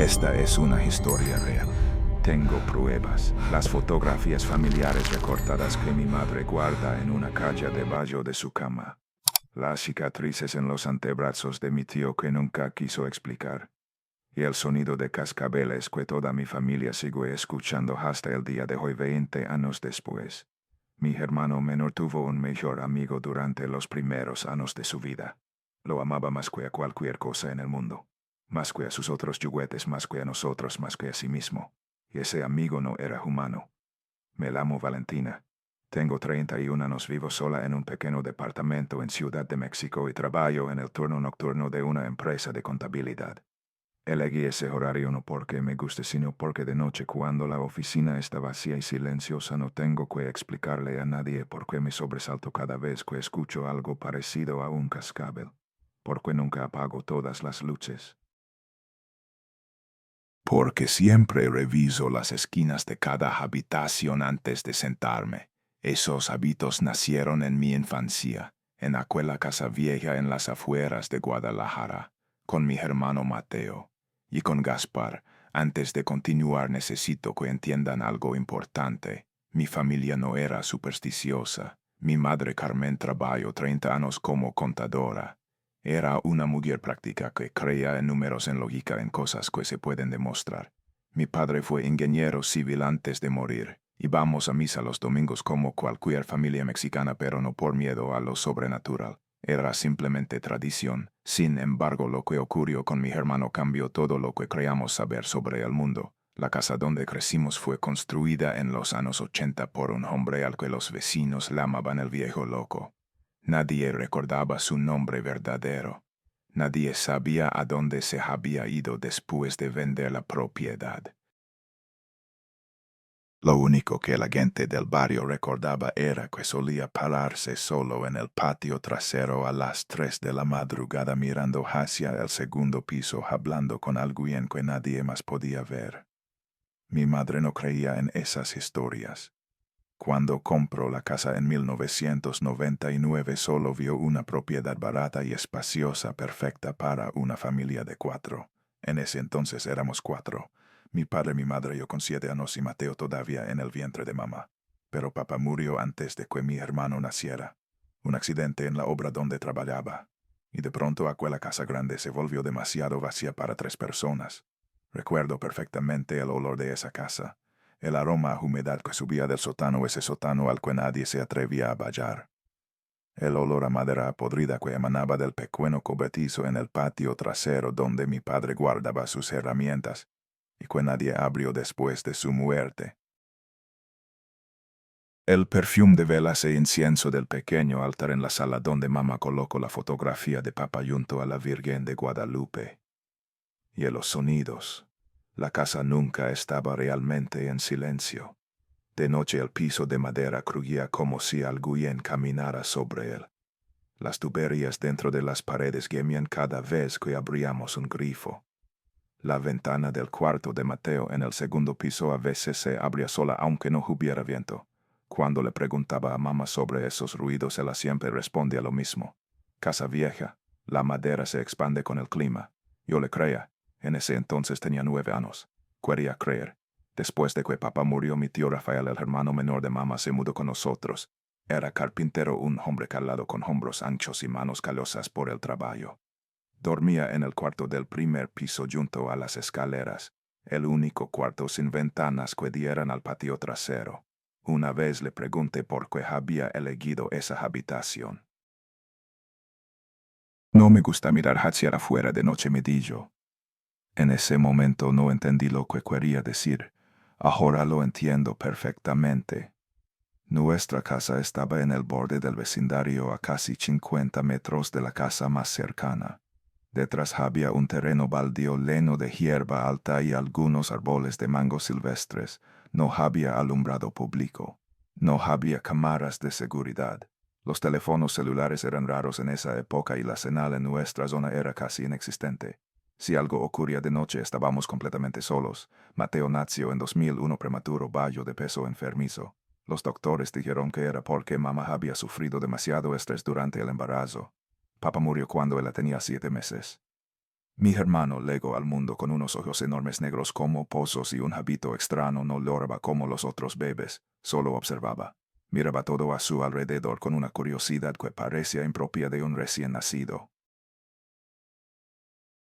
Esta es una historia real. Tengo pruebas. Las fotografías familiares recortadas que mi madre guarda en una caja debajo de su cama. Las cicatrices en los antebrazos de mi tío que nunca quiso explicar. Y el sonido de cascabeles que toda mi familia sigue escuchando hasta el día de hoy 20 años después. Mi hermano menor tuvo un mejor amigo durante los primeros años de su vida. Lo amaba más que a cualquier cosa en el mundo. Más que a sus otros juguetes, más que a nosotros, más que a sí mismo. Y ese amigo no era humano. Me llamo Valentina. Tengo 31 años, vivo sola en un pequeño departamento en Ciudad de México y trabajo en el turno nocturno de una empresa de contabilidad. Elegí ese horario no porque me guste, sino porque de noche, cuando la oficina está vacía y silenciosa, no tengo que explicarle a nadie por qué me sobresalto cada vez que escucho algo parecido a un cascabel. Porque nunca apago todas las luces. Porque siempre reviso las esquinas de cada habitación antes de sentarme. Esos hábitos nacieron en mi infancia, en aquella casa vieja en las afueras de Guadalajara, con mi hermano Mateo. Y con Gaspar, antes de continuar necesito que entiendan algo importante. Mi familia no era supersticiosa. Mi madre Carmen trabajó 30 años como contadora. Era una mujer práctica que creía en números, en lógica, en cosas que se pueden demostrar. Mi padre fue ingeniero civil antes de morir. Íbamos a misa los domingos como cualquier familia mexicana, pero no por miedo a lo sobrenatural. Era simplemente tradición. Sin embargo, lo que ocurrió con mi hermano cambió todo lo que creíamos saber sobre el mundo. La casa donde crecimos fue construida en los años 80 por un hombre al que los vecinos llamaban el viejo loco. Nadie recordaba su nombre verdadero. Nadie sabía a dónde se había ido después de vender la propiedad. Lo único que la gente del barrio recordaba era que solía pararse solo en el patio trasero a las 3 de la madrugada mirando hacia el segundo piso, hablando con alguien que nadie más podía ver. Mi madre no creía en esas historias. Cuando compró la casa en 1999 solo vio una propiedad barata y espaciosa perfecta para una familia de 4. En ese entonces éramos 4. Mi padre, mi madre, yo con 7 años y Mateo todavía en el vientre de mamá. Pero papá murió antes de que mi hermano naciera. Un accidente en la obra donde trabajaba. Y de pronto aquella casa grande se volvió demasiado vacía para 3 personas. Recuerdo perfectamente el olor de esa casa. El aroma a humedad que subía del sótano, ese sótano al que nadie se atrevía a vallar. El olor a madera podrida que emanaba del pequeño cobertizo en el patio trasero donde mi padre guardaba sus herramientas y que nadie abrió después de su muerte. El perfume de velas e incienso del pequeño altar en la sala donde mamá colocó la fotografía de papá junto a la Virgen de Guadalupe. Y los sonidos. La casa nunca estaba realmente en silencio. De noche el piso de madera crujía como si alguien caminara sobre él. Las tuberías dentro de las paredes gemían cada vez que abríamos un grifo. La ventana del cuarto de Mateo en el segundo piso a veces se abría sola aunque no hubiera viento. Cuando le preguntaba a mamá sobre esos ruidos, ella siempre respondía lo mismo. Casa vieja, la madera se expande con el clima. Yo le creía. En ese entonces tenía 9 años. Quería creer. Después de que papá murió, mi tío Rafael, el hermano menor de mamá, se mudó con nosotros. Era carpintero, un hombre calado con hombros anchos y manos callosas por el trabajo. Dormía en el cuarto del primer piso junto a las escaleras, el único cuarto sin ventanas que dieran al patio trasero. Una vez le pregunté por qué había elegido esa habitación. No me gusta mirar hacia afuera de noche, me dijo. En ese momento no entendí lo que quería decir. Ahora lo entiendo perfectamente. Nuestra casa estaba en el borde del vecindario a casi 50 metros de la casa más cercana. Detrás había un terreno baldío lleno de hierba alta y algunos árboles de mango silvestres. No había alumbrado público. No había cámaras de seguridad. Los teléfonos celulares eran raros en esa época y la señal en nuestra zona era casi inexistente. Si algo ocurría de noche estábamos completamente solos. Mateo nació en 2001 prematuro, bajo de peso, enfermizo. Los doctores dijeron que era porque mamá había sufrido demasiado estrés durante el embarazo. Papá murió cuando ella tenía 7 meses. Mi hermano llegó al mundo con unos ojos enormes negros como pozos y un hábito extraño. No lloraba como los otros bebés, solo observaba. Miraba todo a su alrededor con una curiosidad que parecía impropia de un recién nacido.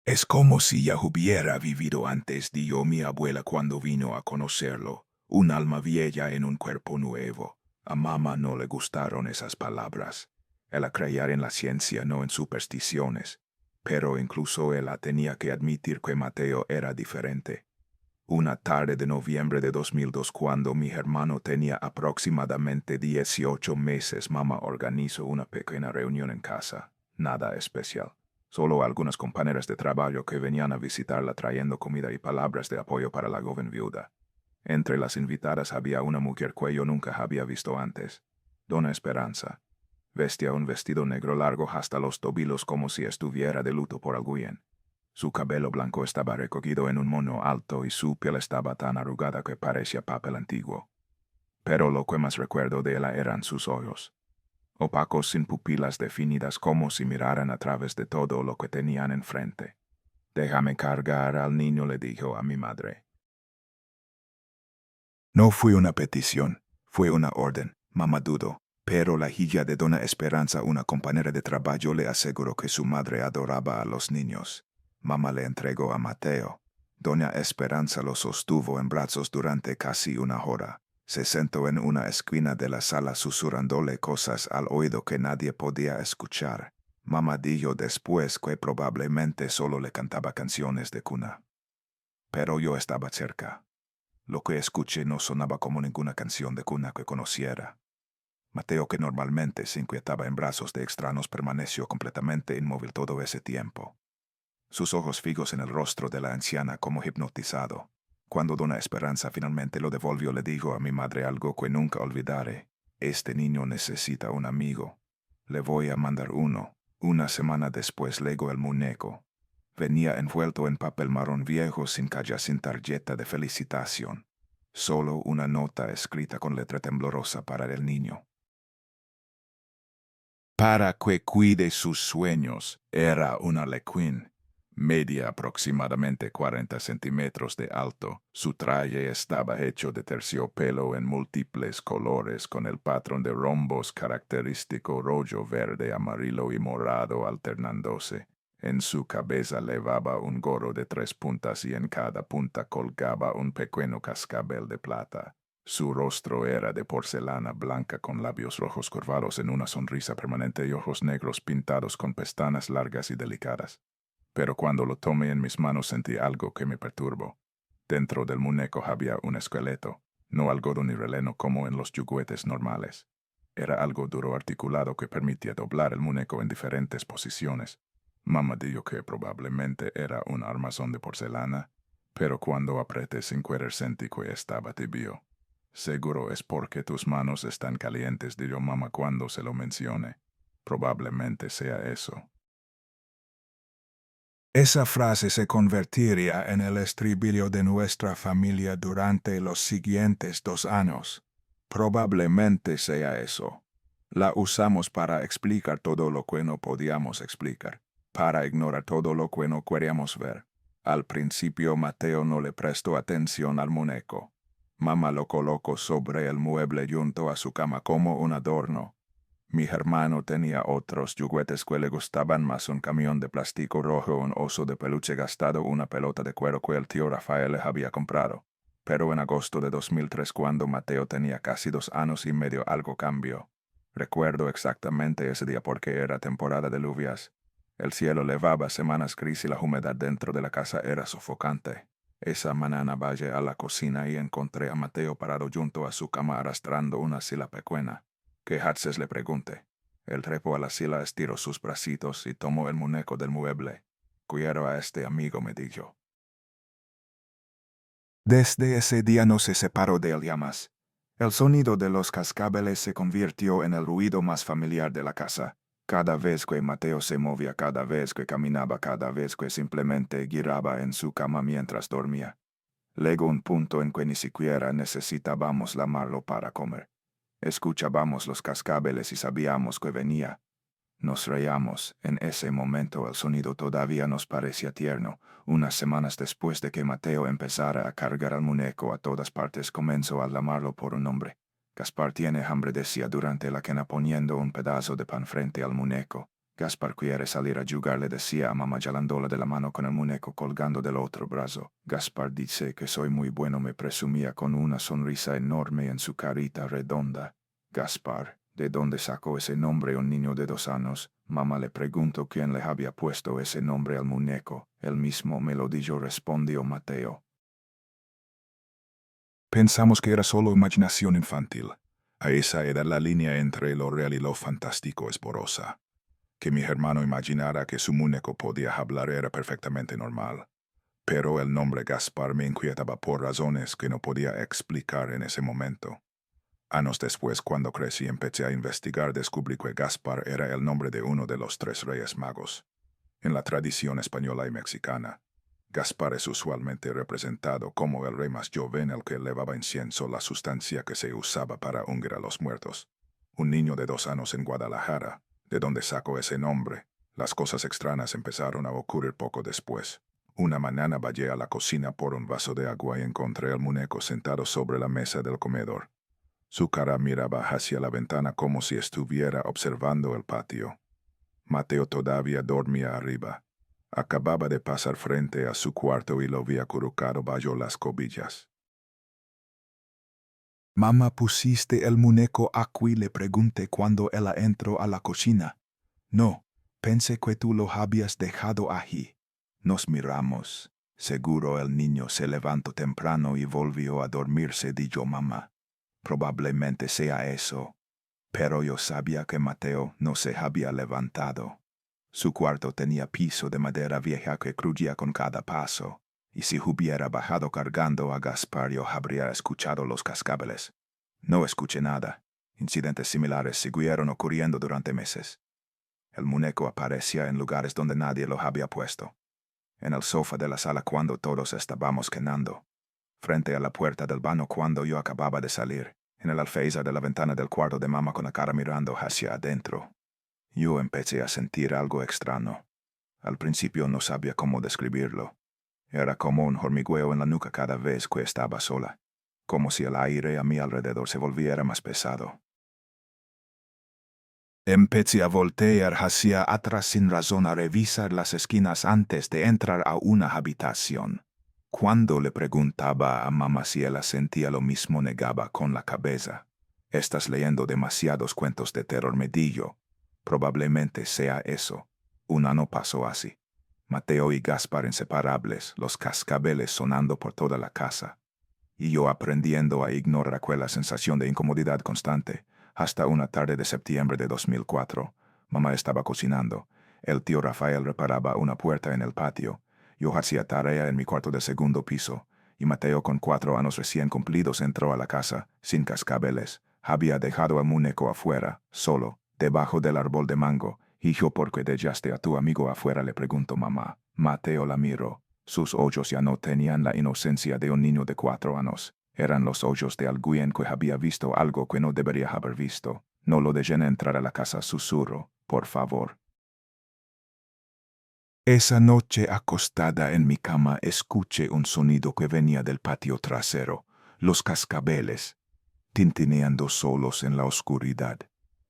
Es como si ya hubiera vivido antes, dijo mi abuela cuando vino a conocerlo. Un alma vieja en un cuerpo nuevo. A mamá no le gustaron esas palabras. Ella creía en la ciencia, no en supersticiones. Pero incluso ella tenía que admitir que Mateo era diferente. Una tarde de noviembre de 2002, cuando mi hermano tenía aproximadamente 18 meses, mamá organizó una pequeña reunión en casa. Nada especial. Solo algunas compañeras de trabajo que venían a visitarla trayendo comida y palabras de apoyo para la joven viuda. Entre las invitadas había una mujer que yo nunca había visto antes. Dona Esperanza. Vestía un vestido negro largo hasta los tobillos como si estuviera de luto por alguien. Su cabello blanco estaba recogido en un moño alto y su piel estaba tan arrugada que parecía papel antiguo. Pero lo que más recuerdo de ella eran sus ojos. Opacos sin pupilas definidas como si miraran a través de todo lo que tenían enfrente. Déjame cargar al niño, le dijo a mi madre. No fue una petición, fue una orden, mamá dudó. Pero la hija de Dona Esperanza, una compañera de trabajo, le aseguró que su madre adoraba a los niños. Mamá le entregó a Mateo. Doña Esperanza lo sostuvo en brazos durante casi una hora. Se sentó en una esquina de la sala susurrándole cosas al oído que nadie podía escuchar. Mamá dijo después que probablemente solo le cantaba canciones de cuna. Pero yo estaba cerca. Lo que escuché no sonaba como ninguna canción de cuna que conociera. Mateo, que normalmente se inquietaba en brazos de extraños, permaneció completamente inmóvil todo ese tiempo. Sus ojos fijos en el rostro de la anciana como hipnotizado. Cuando Dona Esperanza finalmente lo devolvió, le dijo a mi madre algo que nunca olvidaré. Este niño necesita un amigo. Le voy a mandar uno. Una semana después llegó el muñeco. Venía envuelto en papel marrón viejo, sin caja, sin tarjeta de felicitación. Solo una nota escrita con letra temblorosa para el niño. Para que cuide sus sueños, era una lequín. Media aproximadamente 40 centímetros de alto. Su traje estaba hecho de terciopelo en múltiples colores con el patrón de rombos característico rojo, verde, amarillo y morado alternándose. En su cabeza llevaba un gorro de 3 puntas y en cada punta colgaba un pequeño cascabel de plata. Su rostro era de porcelana blanca con labios rojos curvados en una sonrisa permanente y ojos negros pintados con pestañas largas y delicadas. Pero cuando lo tomé en mis manos sentí algo que me perturbó. Dentro del muñeco había un esqueleto, no algodón ni releno como en los juguetes normales. Era algo duro articulado que permitía doblar el muñeco en diferentes posiciones. Mamá dijo que probablemente era un armazón de porcelana, pero cuando apreté sin querer sentí que estaba tibio. Seguro es porque tus manos están calientes, dijo mamá cuando se lo mencione. Probablemente sea eso. Esa frase se convertiría en el estribillo de nuestra familia durante los siguientes 2 años. Probablemente sea eso. La usamos para explicar todo lo que no podíamos explicar, para ignorar todo lo que no queríamos ver. Al principio Mateo no le prestó atención al muñeco. Mamá lo colocó sobre el mueble junto a su cama como un adorno. Mi hermano tenía otros juguetes que le gustaban más: un camión de plástico rojo, un oso de peluche gastado, una pelota de cuero que el tío Rafael le había comprado. Pero en agosto de 2003, cuando Mateo tenía casi 2 años y medio, algo cambió. Recuerdo exactamente ese día porque era temporada de lluvias. El cielo levaba semanas gris y la humedad dentro de la casa era sofocante. Esa mañana bajé a la cocina y encontré a Mateo parado junto a su cama arrastrando una silla pequeña. ¿Qué haces?, le pregunté. Él trepó a la silla, estiró sus bracitos y tomó el muñeco del mueble. Quiero a este amigo, me dijo. Desde ese día no se separó de él ya más. El sonido de los cascabeles se convirtió en el ruido más familiar de la casa. Cada vez que Mateo se movía, cada vez que caminaba, cada vez que simplemente giraba en su cama mientras dormía. Llegó un punto en que ni siquiera necesitábamos llamarlo para comer. Escuchábamos los cascabeles y sabíamos que venía. Nos reíamos. En ese momento el sonido todavía nos parecía tierno. Unas semanas después de que Mateo empezara a cargar al muñeco a todas partes, comenzó a llamarlo por un nombre. Gaspar tiene hambre, decía durante la cena poniendo un pedazo de pan frente al muñeco. Gaspar quiere salir a jugar, le decía a mamá jalándola de la mano con el muñeco colgando del otro brazo. Gaspar dice que soy muy bueno, me presumía con una sonrisa enorme en su carita redonda. Gaspar, ¿de dónde sacó ese nombre un niño de 2 años? Mamá le preguntó quién le había puesto ese nombre al muñeco. Él mismo me lo dijo, respondió Mateo. Pensamos que era solo imaginación infantil. A esa edad la línea entre lo real y lo fantástico es porosa. Que mi hermano imaginara que su muñeco podía hablar era perfectamente normal. Pero el nombre Gaspar me inquietaba por razones que no podía explicar en ese momento. Años después, cuando crecí y empecé a investigar, descubrí que Gaspar era el nombre de uno de los 3 reyes magos. En la tradición española y mexicana, Gaspar es usualmente representado como el rey más joven, el que elevaba incienso, la sustancia que se usaba para ungir a los muertos. Un niño de 2 años en Guadalajara, de donde sacó ese nombre. Las cosas extrañas empezaron a ocurrir poco después. Una mañana bajé a la cocina por un vaso de agua y encontré al muñeco sentado sobre la mesa del comedor. Su cara miraba hacia la ventana como si estuviera observando el patio. Mateo todavía dormía arriba. Acababa de pasar frente a su cuarto y lo vi acurrucado bajo las cobillas. «Mamá, ¿pusiste el muñeco aquí?», le pregunté cuando ella entró a la cocina. «No, pensé que tú lo habías dejado allí». Nos miramos. Seguro el niño se levantó temprano y volvió a dormirse, dijo mamá. Probablemente sea eso. Pero yo sabía que Mateo no se había levantado. Su cuarto tenía piso de madera vieja que crujía con cada paso, y si hubiera bajado cargando a Gaspar yo habría escuchado los cascabeles. No escuché nada. Incidentes similares siguieron ocurriendo durante meses. El muñeco aparecía en lugares donde nadie lo había puesto. En el sofá de la sala cuando todos estábamos cenando. Frente a la puerta del baño cuando yo acababa de salir. En el alféizar de la ventana del cuarto de mamá con la cara mirando hacia adentro. Yo empecé a sentir algo extraño. Al principio no sabía cómo describirlo. Era como un hormigueo en la nuca cada vez que estaba sola, como si el aire a mi alrededor se volviera más pesado. Empecé a voltear hacia atrás sin razón, a revisar las esquinas antes de entrar a una habitación. Cuando le preguntaba a mamá si ella sentía lo mismo, negaba con la cabeza. «Estás leyendo demasiados cuentos de terror», me dijo. Probablemente sea eso. Un año pasó así. Mateo y Gaspar inseparables, los cascabeles sonando por toda la casa. Y yo aprendiendo a ignorar aquella sensación de incomodidad constante. Hasta una tarde de septiembre de 2004, mamá estaba cocinando. El tío Rafael reparaba una puerta en el patio. Yo hacía tarea en mi cuarto del segundo piso, y Mateo, con 4 años recién cumplidos, entró a la casa, sin cascabeles. Había dejado al muñeco afuera, solo, debajo del árbol de mango. «Hijo, ¿por qué dejaste a tu amigo afuera?», le preguntó mamá. Mateo la miró. Sus ojos ya no tenían la inocencia de un niño de 4 años. Eran los ojos de alguien que había visto algo que no debería haber visto. «No lo dejen entrar a la casa», susurró. «Por favor». Esa noche, acostada en mi cama, escuché un sonido que venía del patio trasero. Los cascabeles, tintineando solos en la oscuridad.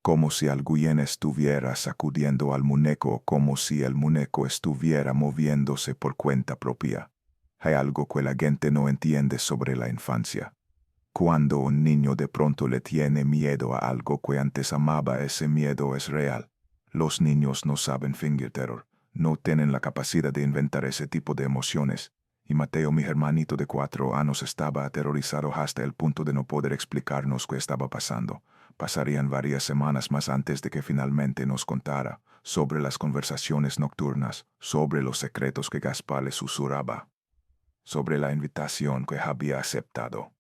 Como si alguien estuviera sacudiendo al muñeco, como si el muñeco estuviera moviéndose por cuenta propia. Hay algo que la gente no entiende sobre la infancia. Cuando un niño de pronto le tiene miedo a algo que antes amaba, ese miedo es real. Los niños no saben fingir terror, no tienen la capacidad de inventar ese tipo de emociones. Y Mateo, mi hermanito de 4 años, estaba aterrorizado hasta el punto de no poder explicarnos qué estaba pasando. Pasarían varias semanas más antes de que finalmente nos contara sobre las conversaciones nocturnas, sobre los secretos que Gaspar le susurraba, sobre la invitación que había aceptado.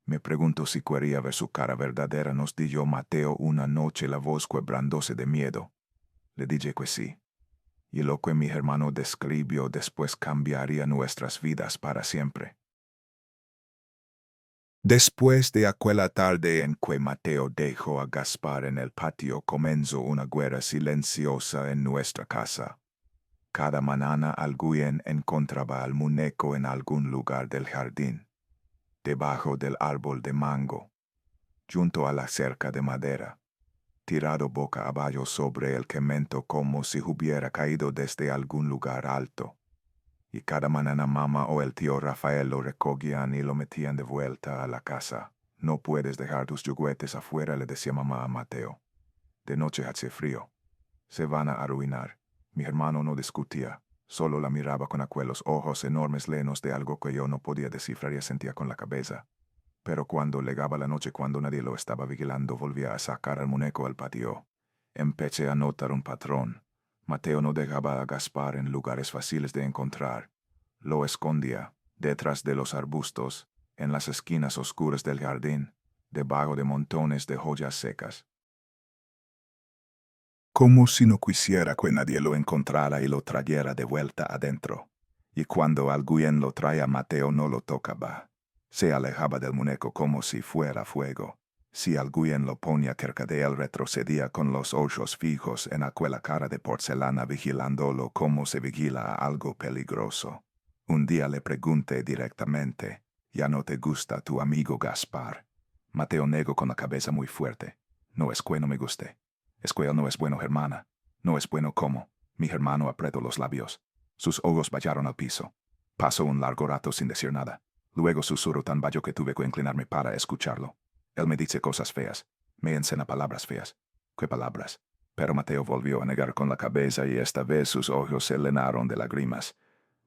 Me pregunto si quería ver su cara verdadera, nos dijo Mateo una noche, la voz quebrándose de miedo. Le dije que sí. Y lo que mi hermano describió después cambiaría nuestras vidas para siempre. Después de aquella tarde en que Mateo dejó a Gaspar en el patio, comenzó una guerra silenciosa en nuestra casa. Cada mañana alguien encontraba al muñeco en algún lugar del jardín, debajo del árbol de mango, junto a la cerca de madera, tirado boca abajo sobre el cemento como si hubiera caído desde algún lugar alto. Y cada mañana mamá o el tío Rafael lo recogían y lo metían de vuelta a la casa. No puedes dejar tus juguetes afuera, le decía mamá a Mateo. De noche hace frío. Se van a arruinar. Mi hermano no discutía, solo la miraba con aquellos ojos enormes llenos de algo que yo no podía descifrar y sentía con la cabeza. Pero cuando llegaba la noche, cuando nadie lo estaba vigilando, volvía a sacar al muñeco al patio. Empecé a notar un patrón. Mateo no dejaba a Gaspar en lugares fáciles de encontrar. Lo escondía, detrás de los arbustos, en las esquinas oscuras del jardín, debajo de montones de joyas secas. Como si no quisiera que nadie lo encontrara y lo trayera de vuelta adentro. Y cuando alguien lo traía, Mateo no lo tocaba. Se alejaba del muñeco como si fuera fuego. Si alguien lo ponía cerca de él, retrocedía con los ojos fijos en aquella cara de porcelana, vigilándolo como se vigila a algo peligroso. Un día le pregunté directamente: ¿ya no te gusta tu amigo Gaspar? Mateo negó con la cabeza muy fuerte. No es que no me guste. Es que él no es bueno, hermana. No es bueno como. Mi hermano apretó los labios. Sus ojos bajaron al piso. Pasó un largo rato sin decir nada. Luego susurró tan bajo que tuve que inclinarme para escucharlo. Él me dice cosas feas. Me enseña palabras feas. ¿Qué palabras? Pero Mateo volvió a negar con la cabeza y esta vez sus ojos se llenaron de lágrimas.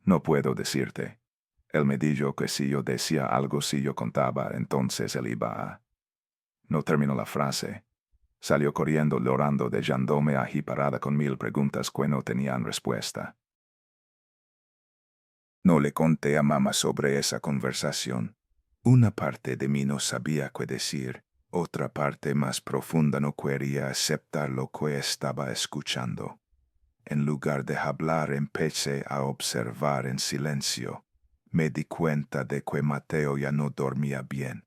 No puedo decirte. Él me dijo que si yo decía algo, si yo contaba, entonces él iba a... No terminó la frase. Salió corriendo, llorando, dejándome allí parada con 1000 preguntas que no tenían respuesta. No le conté a mamá sobre esa conversación. Una parte de mí no sabía qué decir. Otra parte más profunda no quería aceptar lo que estaba escuchando. En lugar de hablar, empecé a observar en silencio. Me di cuenta de que Mateo ya no dormía bien.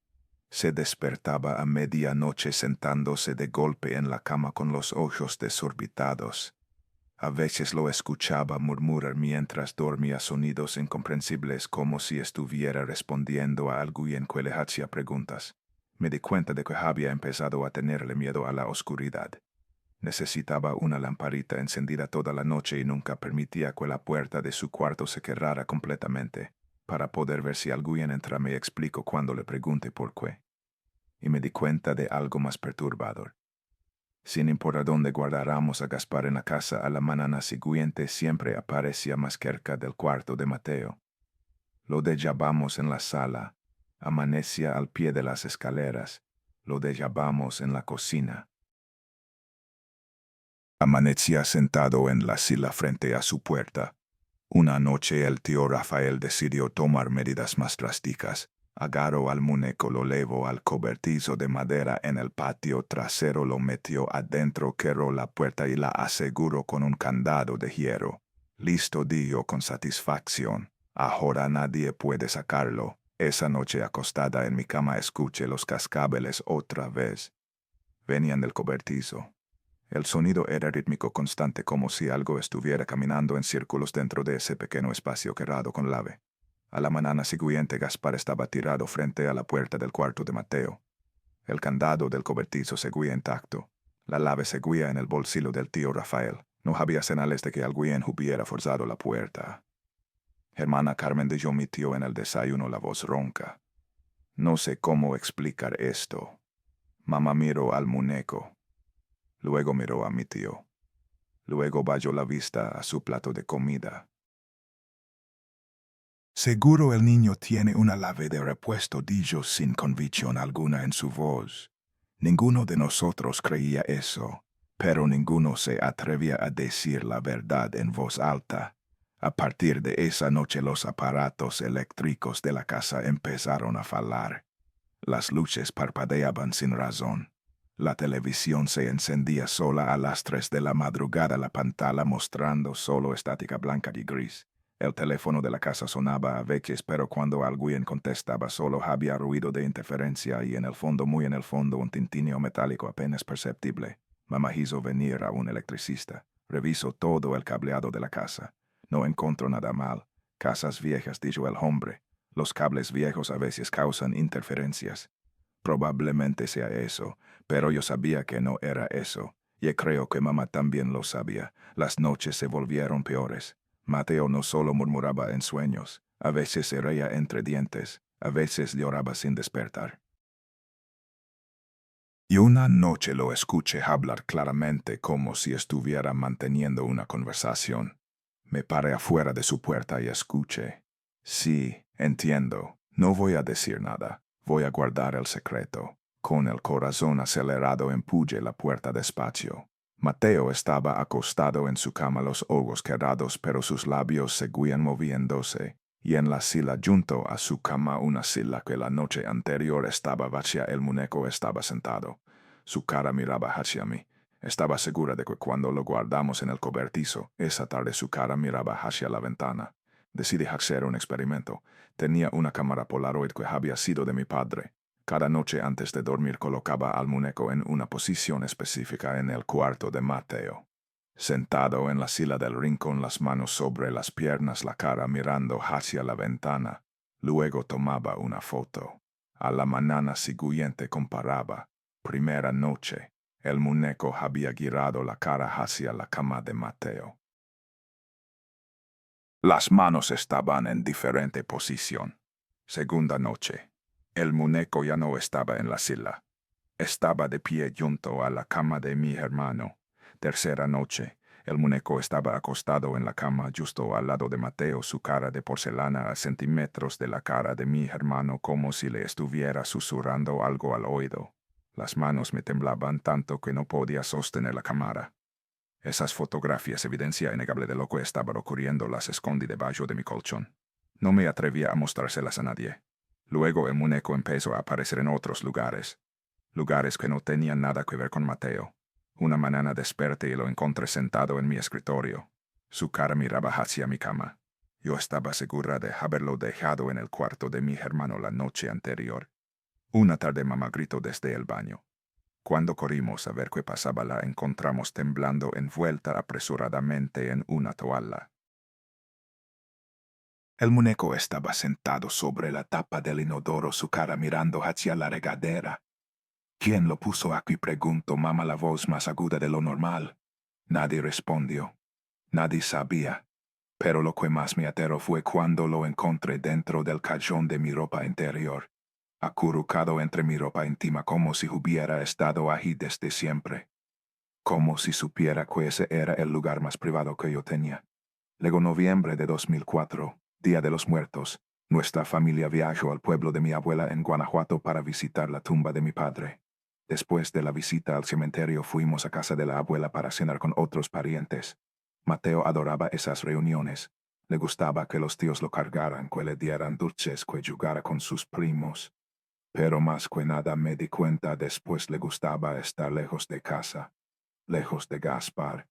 Se despertaba a medianoche sentándose de golpe en la cama con los ojos desorbitados. A veces lo escuchaba murmurar mientras dormía sonidos incomprensibles como si estuviera respondiendo a alguien que le hacía preguntas. Me di cuenta de que había empezado a tenerle miedo a la oscuridad. Necesitaba una lamparita encendida toda la noche y nunca permitía que la puerta de su cuarto se cerrara completamente, para poder ver si alguien entra. Me explico cuando le pregunte por qué. Y me di cuenta de algo más perturbador. Sin importar dónde guardáramos a Gaspar en la casa, a la mañana siguiente siempre aparecía más cerca del cuarto de Mateo. Lo dejábamos en la sala, amanecía al pie de las escaleras, lo dejábamos en la cocina. Amanecía sentado en la silla frente a su puerta. Una noche el tío Rafael decidió tomar medidas más drásticas. Agarró al muñeco, lo llevó al cobertizo de madera en el patio trasero, lo metió adentro, cerró la puerta y la aseguró con un candado de hierro. Listo, dijo con satisfacción. Ahora nadie puede sacarlo. Esa noche acostada en mi cama escuché los cascabeles otra vez. Venían del cobertizo. El sonido era rítmico, constante, como si algo estuviera caminando en círculos dentro de ese pequeño espacio cerrado con llave. A la mañana siguiente, Gaspar estaba tirado frente a la puerta del cuarto de Mateo. El candado del cobertizo seguía intacto. La llave seguía en el bolsillo del tío Rafael. No había señales de que alguien hubiera forzado la puerta. Hermana Carmen, dijo mi tío en el desayuno, la voz ronca. No sé cómo explicar esto. Mamá miró al muñeco. Luego miró a mi tío. Luego bajó la vista a su plato de comida. Seguro el niño tiene una llave de repuesto, dijo sin convicción alguna en su voz. Ninguno de nosotros creía eso, pero ninguno se atrevía a decir la verdad en voz alta. A partir de esa noche los aparatos eléctricos de la casa empezaron a fallar. Las luces parpadeaban sin razón. La televisión se encendía sola a las 3 de la madrugada, la pantalla mostrando solo estática blanca y gris. El teléfono de la casa sonaba a veces, pero cuando alguien contestaba solo había ruido de interferencia y en el fondo, muy en el fondo, un tintineo metálico apenas perceptible. Mamá hizo venir a un electricista. Revisó todo el cableado de la casa. No encontró nada mal. Casas viejas, dijo el hombre. Los cables viejos a veces causan interferencias. Probablemente sea eso, pero yo sabía que no era eso. Y creo que mamá también lo sabía. Las noches se volvieron peores. Mateo no solo murmuraba en sueños, a veces se reía entre dientes, a veces lloraba sin despertar. Y una noche lo escuché hablar claramente como si estuviera manteniendo una conversación. Me paré afuera de su puerta y escuché. Sí, entiendo. No voy a decir nada. Voy a guardar el secreto. Con el corazón acelerado empujé la puerta despacio. Mateo estaba acostado en su cama, los ojos cerrados, pero sus labios seguían moviéndose. Y en la silla junto a su cama, una silla que la noche anterior estaba vacía, el muñeco estaba sentado. Su cara miraba hacia mí. Estaba segura de que cuando lo guardamos en el cobertizo, esa tarde su cara miraba hacia la ventana. Decidí hacer un experimento. Tenía una cámara Polaroid que había sido de mi padre. Cada noche antes de dormir colocaba al muñeco en una posición específica en el cuarto de Mateo. Sentado en la silla del rincón, las manos sobre las piernas, la cara mirando hacia la ventana. Luego tomaba una foto. A la mañana siguiente comparaba. Primera noche, el muñeco había girado la cara hacia la cama de Mateo. Las manos estaban en diferente posición. Segunda noche, el muñeco ya no estaba en la silla. Estaba de pie junto a la cama de mi hermano. Tercera noche, el muñeco estaba acostado en la cama justo al lado de Mateo, su cara de porcelana a centímetros de la cara de mi hermano, como si le estuviera susurrando algo al oído. Las manos me temblaban tanto que no podía sostener la cámara. Esas fotografías, evidencia innegable de lo que estaba ocurriendo, las escondí debajo de mi colchón. No me atrevía a mostrárselas a nadie. Luego el muñeco empezó a aparecer en otros lugares que no tenían nada que ver con Mateo. Una mañana desperté y lo encontré sentado en mi escritorio. Su cara miraba hacia mi cama. Yo estaba segura de haberlo dejado en el cuarto de mi hermano la noche anterior. Una tarde mamá gritó desde el baño. Cuando corrimos a ver qué pasaba, la encontramos temblando, envuelta apresuradamente en una toalla. El muñeco estaba sentado sobre la tapa del inodoro, su cara mirando hacia la regadera. ¿Quién lo puso aquí?, preguntó mamá, la voz más aguda de lo normal. Nadie respondió. Nadie sabía. Pero lo que más me aterró fue cuando lo encontré dentro del cajón de mi ropa interior, acurrucado entre mi ropa íntima, como si hubiera estado ahí desde siempre. Como si supiera que ese era el lugar más privado que yo tenía. Luego, noviembre de 2004, Día de los Muertos, nuestra familia viajó al pueblo de mi abuela en Guanajuato para visitar la tumba de mi padre. Después de la visita al cementerio fuimos a casa de la abuela para cenar con otros parientes. Mateo adoraba esas reuniones. Le gustaba que los tíos lo cargaran, que le dieran dulces, que jugara con sus primos. Pero más que nada me di cuenta después le gustaba estar lejos de casa, lejos de Gaspar.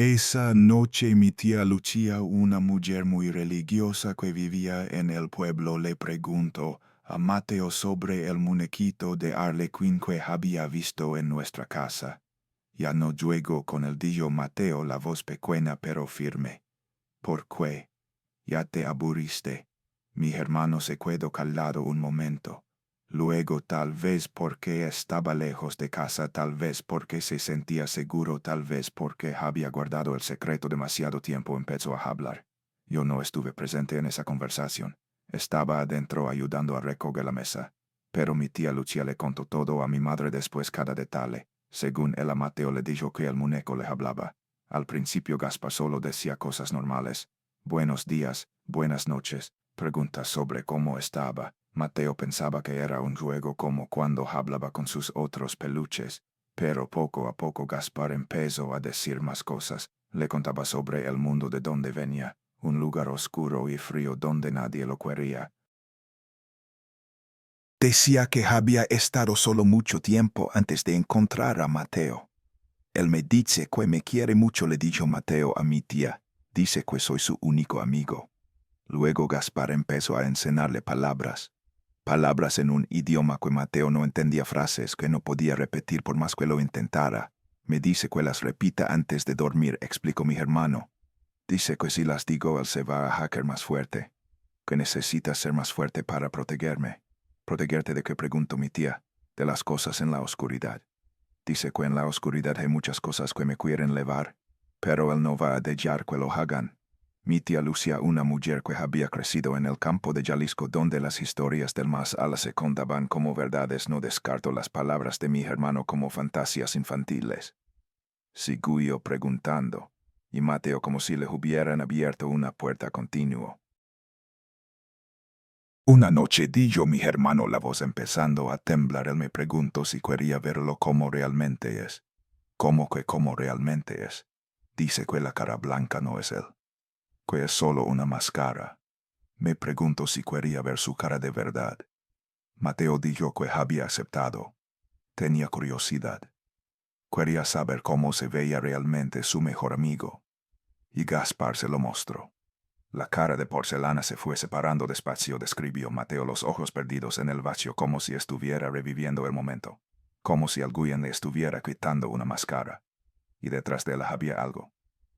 Esa noche mi tía Lucía, una mujer muy religiosa que vivía en el pueblo, le preguntó a Mateo sobre el muñequito de Arlequín que había visto en nuestra casa. Ya no llegó con el dijo Mateo, la voz pequeña pero firme. ¿Por qué? Ya te aburriste. Mi hermano se quedó callado un momento. Luego, tal vez porque estaba lejos de casa, tal vez porque se sentía seguro, tal vez porque había guardado el secreto demasiado tiempo, empezó a hablar. Yo no estuve presente en esa conversación. Estaba adentro ayudando a recoger la mesa. Pero mi tía Lucía le contó todo a mi madre después, cada detalle. Según él, a Mateo le dijo que el muñeco le hablaba. Al principio Gaspar solo decía cosas normales. Buenos días, buenas noches, preguntas sobre cómo estaba. Mateo pensaba que era un juego, como cuando hablaba con sus otros peluches. Pero poco a poco Gaspar empezó a decir más cosas. Le contaba sobre el mundo de donde venía, un lugar oscuro y frío donde nadie lo quería. Decía que había estado solo mucho tiempo antes de encontrar a Mateo. Él me dice que me quiere mucho, le dijo Mateo a mi tía. Dice que soy su único amigo. Luego Gaspar empezó a enseñarle palabras. Palabras en un idioma que Mateo no entendía, frases que no podía repetir por más que lo intentara. Me dice que las repita antes de dormir, explicó mi hermano. Dice que si las digo él se va a hacker más fuerte. Que necesita ser más fuerte para protegerme. ¿Protegerte de qué?, preguntó mi tía. De las cosas en la oscuridad. Dice que en la oscuridad hay muchas cosas que me quieren llevar, pero él no va a dejar que lo hagan. Mi tía Lucia, una mujer que había crecido en el campo de Jalisco donde las historias del más allá se contaban como verdades, no descartó las palabras de mi hermano como fantasías infantiles. Siguió preguntando, y Mateo como si le hubieran abierto una puerta continua. Una noche di yo mi hermano, la voz empezando a temblar, él me preguntó si quería verlo como realmente es. ¿Cómo que como realmente es? Dice que la cara blanca no es él, que es solo una máscara. Me preguntó si quería ver su cara de verdad. Mateo dijo que había aceptado. Tenía curiosidad. Quería saber cómo se veía realmente su mejor amigo. Y Gaspar se lo mostró. La cara de porcelana se fue separando despacio, describió Mateo, los ojos perdidos en el vacío, como si estuviera reviviendo el momento, como si alguien le estuviera quitando una máscara. Y detrás de él había algo.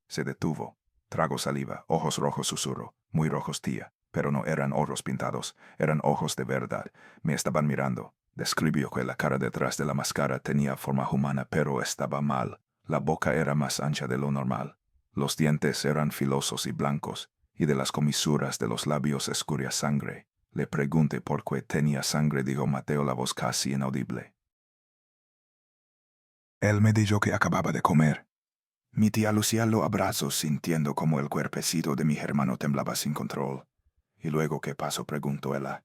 Se detuvo, tragó saliva, ojos rojos, susurró, muy rojos, tía, pero no eran ojos pintados, eran ojos de verdad, me estaban mirando. Describió que la cara detrás de la máscara tenía forma humana, pero estaba mal. La boca era más ancha de lo normal. Los dientes eran filosos y blancos, y de las comisuras de los labios escurría sangre. Le pregunté por qué tenía sangre, dijo Mateo, la voz casi inaudible. Él me dijo que acababa de comer. Mi tía Lucia lo abrazó, sintiendo como el cuerpecito de mi hermano temblaba sin control. ¿Y luego qué pasó?, preguntó ella.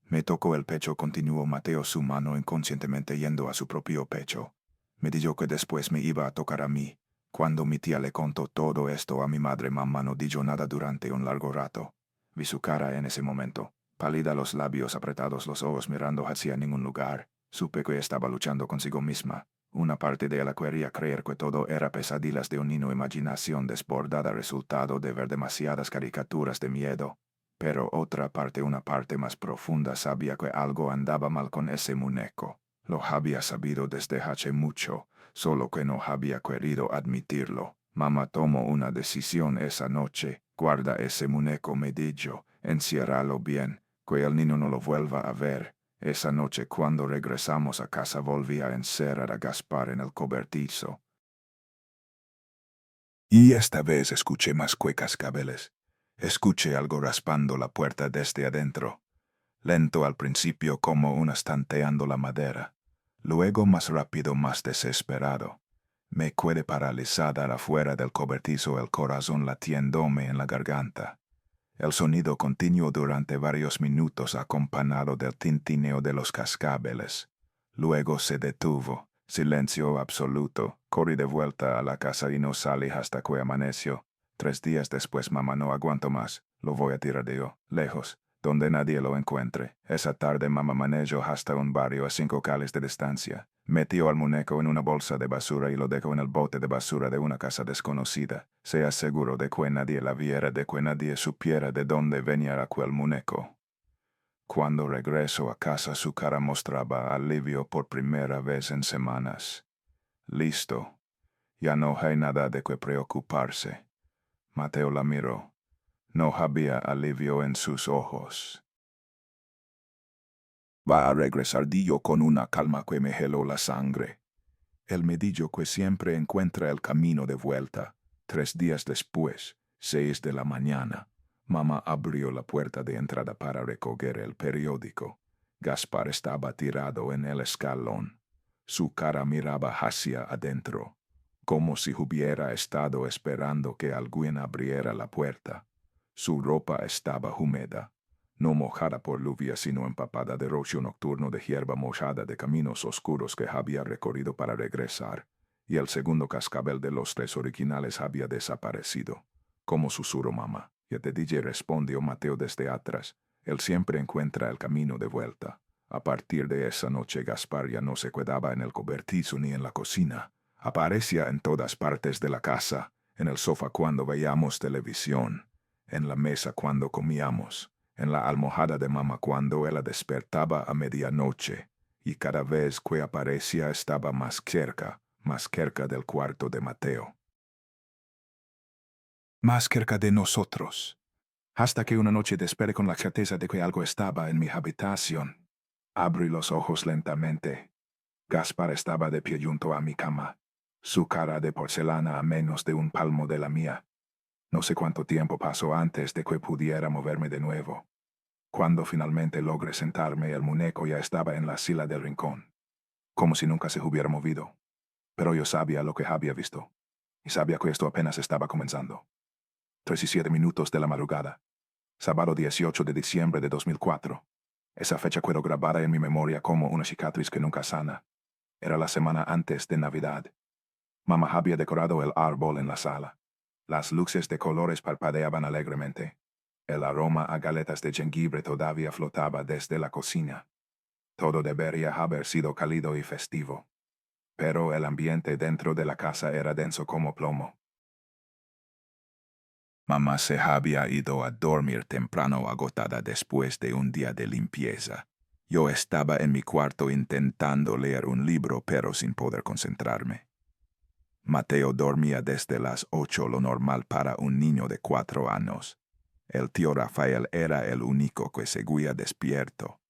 Me tocó el pecho, continuó Mateo, su mano inconscientemente yendo a su propio pecho. Me dijo que después me iba a tocar a mí. Cuando mi tía le contó todo esto a mi madre, mamá no dijo nada durante un largo rato. Vi su cara en ese momento, pálida, los labios apretados, los ojos mirando hacia ningún lugar. Supe que estaba luchando consigo misma. Una parte de ella quería creer que todo era pesadillas de un niño, imaginación desbordada, resultado de ver demasiadas caricaturas de miedo. Pero otra parte, una parte más profunda, sabía que algo andaba mal con ese muñeco. Lo había sabido desde hace mucho, solo que no había querido admitirlo. Mamá tomó una decisión esa noche. Guarda ese muñeco, me dijo, enciérralo bien, que el niño no lo vuelva a ver. Esa noche, cuando regresamos a casa, volví a encerrar a Gaspar en el cobertizo. Y esta vez escuché más que cascabeles. Escuché algo raspando la puerta desde adentro. Lento al principio, como unas tanteando la madera. Luego más rápido, más desesperado. Me quedé paralizada afuera del cobertizo, el corazón latiéndome en la garganta. El sonido continuó durante varios minutos, acompañado del tintineo de los cascabeles. Luego se detuvo. Silencio absoluto. Corrí de vuelta a la casa y no salí hasta que amaneció. 3 días después, mamá, no aguanto más. Lo voy a tirar de yo, lejos, donde nadie lo encuentre. Esa tarde mamá manejó hasta un barrio a 5 calles de distancia. Metió al muñeco en una bolsa de basura y lo dejó en el bote de basura de una casa desconocida. Se aseguró de que nadie la viera, de que nadie supiera de dónde venía aquel muñeco. Cuando regresó a casa, su cara mostraba alivio por primera vez en semanas. Listo. Ya no hay nada de qué preocuparse. Mateo la miró. No había alivio en sus ojos. Va a regresar, dijo con una calma que me heló la sangre. Él me dijo que siempre encuentra el camino de vuelta. 3 días después, 6 de la mañana, mamá abrió la puerta de entrada para recoger el periódico. Gaspar estaba tirado en el escalón. Su cara miraba hacia adentro, como si hubiera estado esperando que alguien abriera la puerta. Su ropa estaba húmeda, no mojada por lluvia, sino empapada de rocío nocturno, de hierba mojada, de caminos oscuros que había recorrido para regresar, y el segundo cascabel de los 3 originales había desaparecido. Como susurró mamá. Ya te dije, respondió Mateo desde atrás. Él siempre encuentra el camino de vuelta. A partir de esa noche, Gaspar ya no se quedaba en el cobertizo ni en la cocina. Aparecía en todas partes de la casa, en el sofá cuando veíamos televisión, en la mesa cuando comíamos, en la almohada de mamá cuando ella despertaba a medianoche, y cada vez que aparecía estaba más cerca del cuarto de Mateo. Más cerca de nosotros. Hasta que una noche desperté con la certeza de que algo estaba en mi habitación. Abrí los ojos lentamente. Gaspar estaba de pie junto a mi cama, su cara de porcelana a menos de un palmo de la mía. No sé cuánto tiempo pasó antes de que pudiera moverme de nuevo. Cuando finalmente logré sentarme, el muñeco ya estaba en la silla del rincón, como si nunca se hubiera movido. Pero yo sabía lo que había visto, y sabía que esto apenas estaba comenzando. 3:07 de la madrugada, sábado 18 de diciembre de 2004. Esa fecha quedó grabada en mi memoria como una cicatriz que nunca sana. Era la semana antes de Navidad. Mamá había decorado el árbol en la sala. Las luces de colores parpadeaban alegremente. El aroma a galetas de jengibre todavía flotaba desde la cocina. Todo debería haber sido cálido y festivo. Pero el ambiente dentro de la casa era denso como plomo. Mamá se había ido a dormir temprano agotada después de un día de limpieza. Yo estaba en mi cuarto intentando leer un libro pero sin poder concentrarme. Mateo dormía desde las 8, lo normal para un niño de 4 años. El tío Rafael era el único que seguía despierto.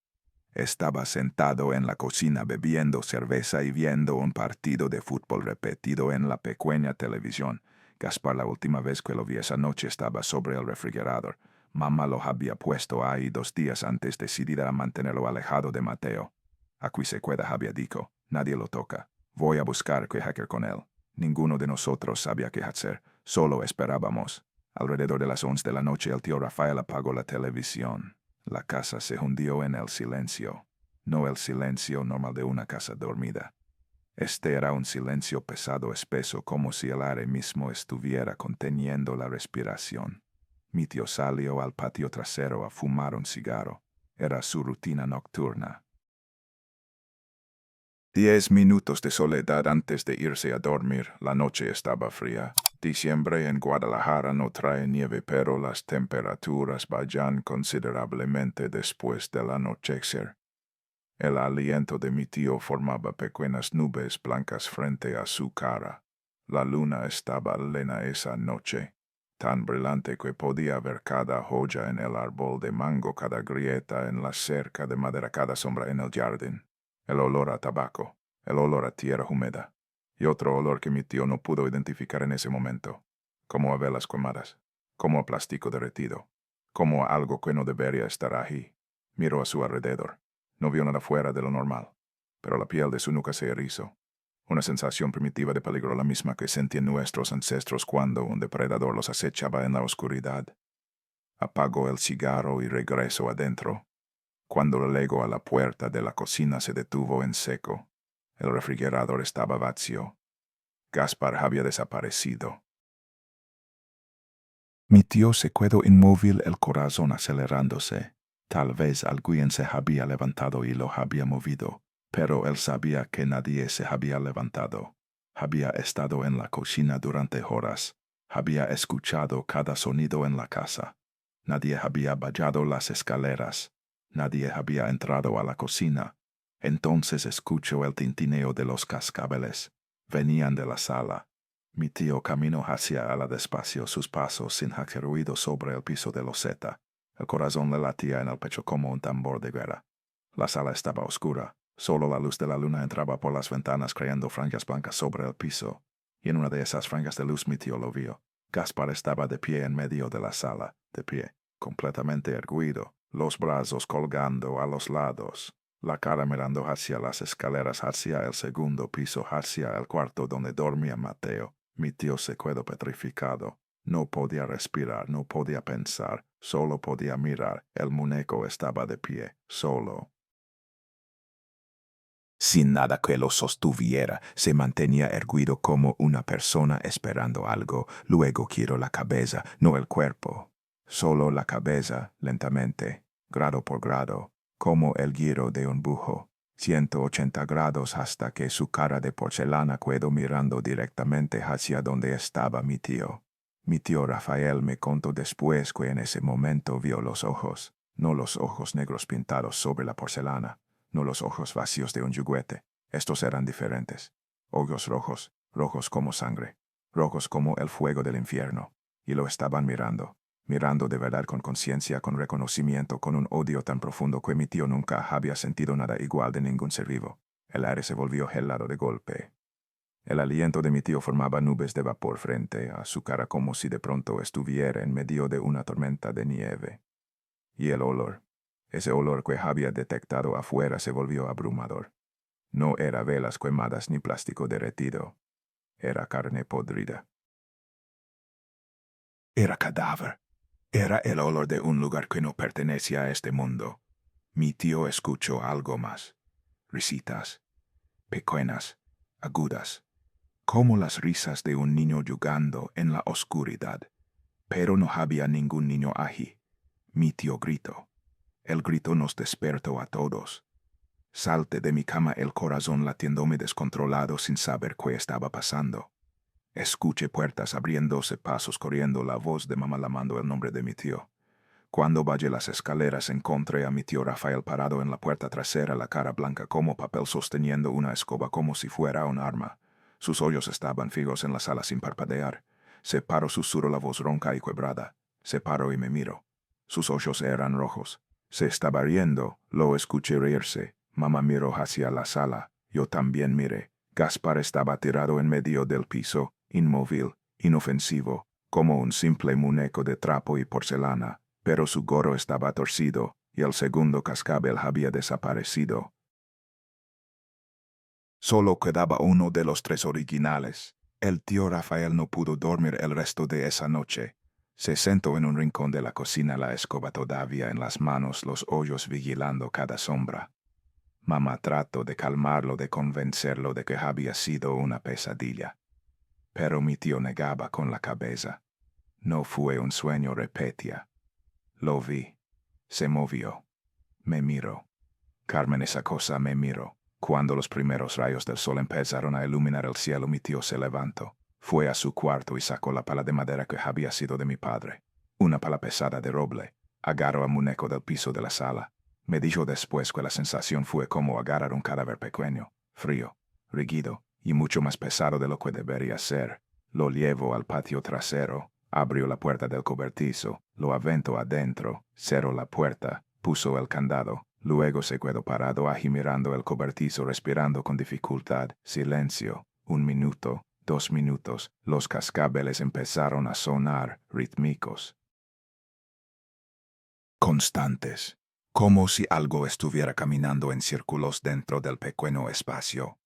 Estaba sentado en la cocina bebiendo cerveza y viendo un partido de fútbol repetido en la pequeña televisión. Gaspar, la última vez que lo vi esa noche, estaba sobre el refrigerador. Mamá lo había puesto ahí 2 días antes, decidida a mantenerlo alejado de Mateo. Aquí se queda, había dicho. Nadie lo toca. Voy a buscar qué hacer con él. Ninguno de nosotros sabía qué hacer. Solo esperábamos. Alrededor de las 11 de la noche el tío Rafael apagó la televisión. La casa se hundió en el silencio. No el silencio normal de una casa dormida. Este era un silencio pesado, espeso, como si el aire mismo estuviera conteniendo la respiración. Mi tío salió al patio trasero a fumar un cigarro. Era su rutina nocturna. 10 minutos de soledad antes de irse a dormir. La noche estaba fría. Diciembre en Guadalajara no trae nieve, pero las temperaturas bajan considerablemente después del anochecer. El aliento de mi tío formaba pequeñas nubes blancas frente a su cara. La luna estaba llena esa noche, tan brillante que podía ver cada joya en el árbol de mango, cada grieta en la cerca de madera, cada sombra en el jardín. El olor a tabaco, el olor a tierra húmeda, y otro olor que mi tío no pudo identificar en ese momento, como a velas quemadas, como a plástico derretido, como a algo que no debería estar ahí. Miró a su alrededor. No vio nada fuera de lo normal, pero la piel de su nuca se erizó. Una sensación primitiva de peligro, la misma que sentían nuestros ancestros cuando un depredador los acechaba en la oscuridad. Apagó el cigarro y regresó adentro. Cuando le llegó a la puerta de la cocina se detuvo en seco. El refrigerador estaba vacío. Gaspar había desaparecido. Mi tío se quedó inmóvil, el corazón acelerándose. Tal vez alguien se había levantado y lo había movido, pero él sabía que nadie se había levantado. Había estado en la cocina durante horas. Había escuchado cada sonido en la casa. Nadie había bajado las escaleras. Nadie había entrado a la cocina. Entonces escuchó el tintineo de los cascabeles. Venían de la sala. Mi tío caminó hacia ella despacio, sus pasos sin hacer ruido sobre el piso de loseta. El corazón le latía en el pecho como un tambor de guerra. La sala estaba oscura. Solo la luz de la luna entraba por las ventanas creando franjas blancas sobre el piso. Y en una de esas franjas de luz mi tío lo vio. Gaspar estaba de pie en medio de la sala, de pie, completamente erguido, los brazos colgando a los lados, la cara mirando hacia las escaleras, hacia el segundo piso, hacia el cuarto donde dormía Mateo. Mi tío se quedó petrificado. No podía respirar, no podía pensar, solo podía mirar. El muñeco estaba de pie, solo. Sin nada que lo sostuviera, se mantenía erguido como una persona esperando algo. Luego giró la cabeza, no el cuerpo. Solo la cabeza, lentamente, grado por grado, como el giro de un bujo. 180 grados hasta que su cara de porcelana quedó mirando directamente hacia donde estaba mi tío. Mi tío Rafael me contó después que en ese momento vio los ojos, no los ojos negros pintados sobre la porcelana, no los ojos vacíos de un juguete. Estos eran diferentes. Ojos rojos, rojos como sangre, rojos como el fuego del infierno. Y lo estaban mirando, mirando de verdad con conciencia, con reconocimiento, con un odio tan profundo que mi tío nunca había sentido nada igual de ningún ser vivo. El aire se volvió helado de golpe. El aliento de mi tío formaba nubes de vapor frente a su cara como si de pronto estuviera en medio de una tormenta de nieve. Y el olor, ese olor que había detectado afuera se volvió abrumador. No era velas quemadas ni plástico derretido. Era carne podrida. Era cadáver. Era el olor de un lugar que no pertenecía a este mundo. Mi tío escuchó algo más. Risitas. Pequeñas, agudas. Como las risas de un niño jugando en la oscuridad. Pero no había ningún niño allí. Mi tío gritó. El grito nos despertó a todos. Salté de mi cama, el corazón latiéndome descontrolado sin saber qué estaba pasando. Escuché puertas abriéndose, pasos corriendo, la voz de mamá llamando el nombre de mi tío. Cuando bajé las escaleras encontré a mi tío Rafael parado en la puerta trasera, la cara blanca como papel, sosteniendo una escoba como si fuera un arma. Sus ojos estaban fijos en la sala sin parpadear. Se paró, susurró la voz ronca y quebrada. Se paró y me miró. Sus ojos eran rojos. Se estaba riendo, lo escuché reírse. Mamá miró hacia la sala. Yo también miré. Gaspar estaba tirado en medio del piso, inmóvil, inofensivo, como un simple muñeco de trapo y porcelana, pero su gorro estaba torcido y el segundo cascabel había desaparecido. Solo quedaba uno de los tres originales. El tío Rafael no pudo dormir el resto de esa noche. Se sentó en un rincón de la cocina, la escoba todavía en las manos, los ojos vigilando cada sombra. Mamá trató de calmarlo, de convencerlo de que había sido una pesadilla. Pero mi tío negaba con la cabeza. No fue un sueño, repetía. Lo vi. Se movió. Me miró. Carmen, esa cosa me miró. Cuando los primeros rayos del sol empezaron a iluminar el cielo, mi tío se levantó. Fue a su cuarto y sacó la pala de madera que había sido de mi padre. Una pala pesada de roble. Agarró al muñeco del piso de la sala. Me dijo después que la sensación fue como agarrar un cadáver pequeño, frío, rígido y mucho más pesado de lo que debería ser. Lo llevó al patio trasero, abrió la puerta del cobertizo, lo aventó adentro, cerró la puerta, puso el candado. Luego se quedó parado allí mirando el cobertizo, respirando con dificultad. Silencio. 1 minuto, 2 minutos. Los cascabeles empezaron a sonar, rítmicos, constantes, como si algo estuviera caminando en círculos dentro del pequeño espacio.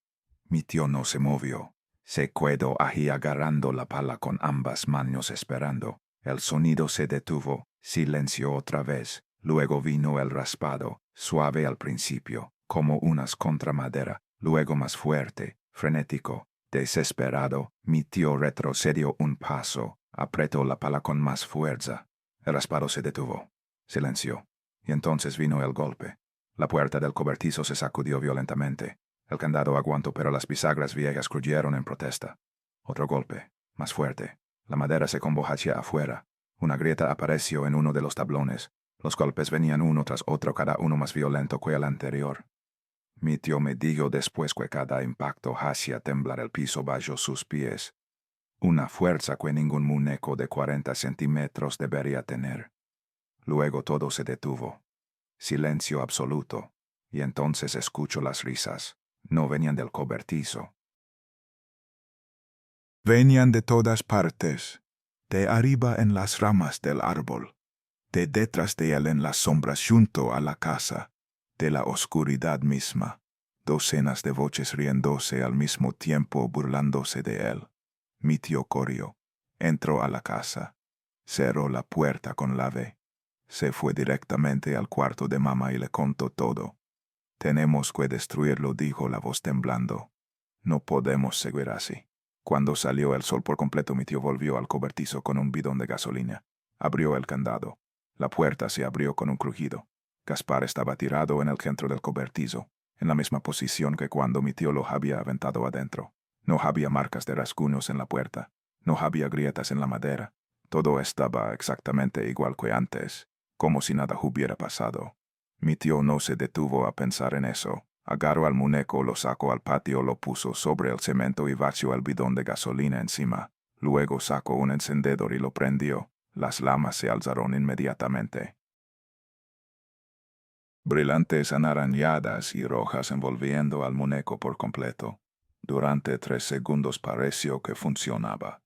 Mi tío no se movió. Se quedó allí agarrando la pala con ambas manos, esperando. El sonido se detuvo. Silencio otra vez. Luego vino el raspado, suave al principio, como unas contra madera, luego más fuerte, frenético, desesperado. Mi tío retrocedió un paso, apretó la pala con más fuerza. El raspado se detuvo. Silencio. Y entonces vino el golpe. La puerta del cobertizo se sacudió violentamente. El candado aguantó, pero las bisagras viejas crujeron en protesta. Otro golpe, más fuerte. La madera se combó hacia afuera. Una grieta apareció en uno de los tablones. Los golpes venían uno tras otro, cada uno más violento que el anterior. Mi tío me dijo después que cada impacto hacía temblar el piso bajo sus pies. Una fuerza que ningún muñeco de 40 centímetros debería tener. Luego todo se detuvo. Silencio absoluto. Y entonces escucho las risas. No venían del cobertizo. Venían de todas partes. De arriba en las ramas del árbol. De detrás de él en las sombras junto a la casa. De la oscuridad misma. Docenas de voces riéndose al mismo tiempo, burlándose de él. Mi tío corrió. Entró a la casa. Cerró la puerta con llave. Se fue directamente al cuarto de mamá y le contó todo. Tenemos que destruirlo, dijo la voz temblando. No podemos seguir así. Cuando salió el sol por completo, mi tío volvió al cobertizo con un bidón de gasolina. Abrió el candado. La puerta se abrió con un crujido. Gaspar estaba tirado en el centro del cobertizo, en la misma posición que cuando mi tío lo había aventado adentro. No había marcas de rasguños en la puerta. No había grietas en la madera. Todo estaba exactamente igual que antes, como si nada hubiera pasado. Mi tío no se detuvo a pensar en eso. Agarró al muñeco, lo sacó al patio, lo puso sobre el cemento y vació el bidón de gasolina encima. Luego sacó un encendedor y lo prendió. Las llamas se alzaron inmediatamente. Brillantes anaranjadas y rojas envolviendo al muñeco por completo. Durante 3 segundos pareció que funcionaba.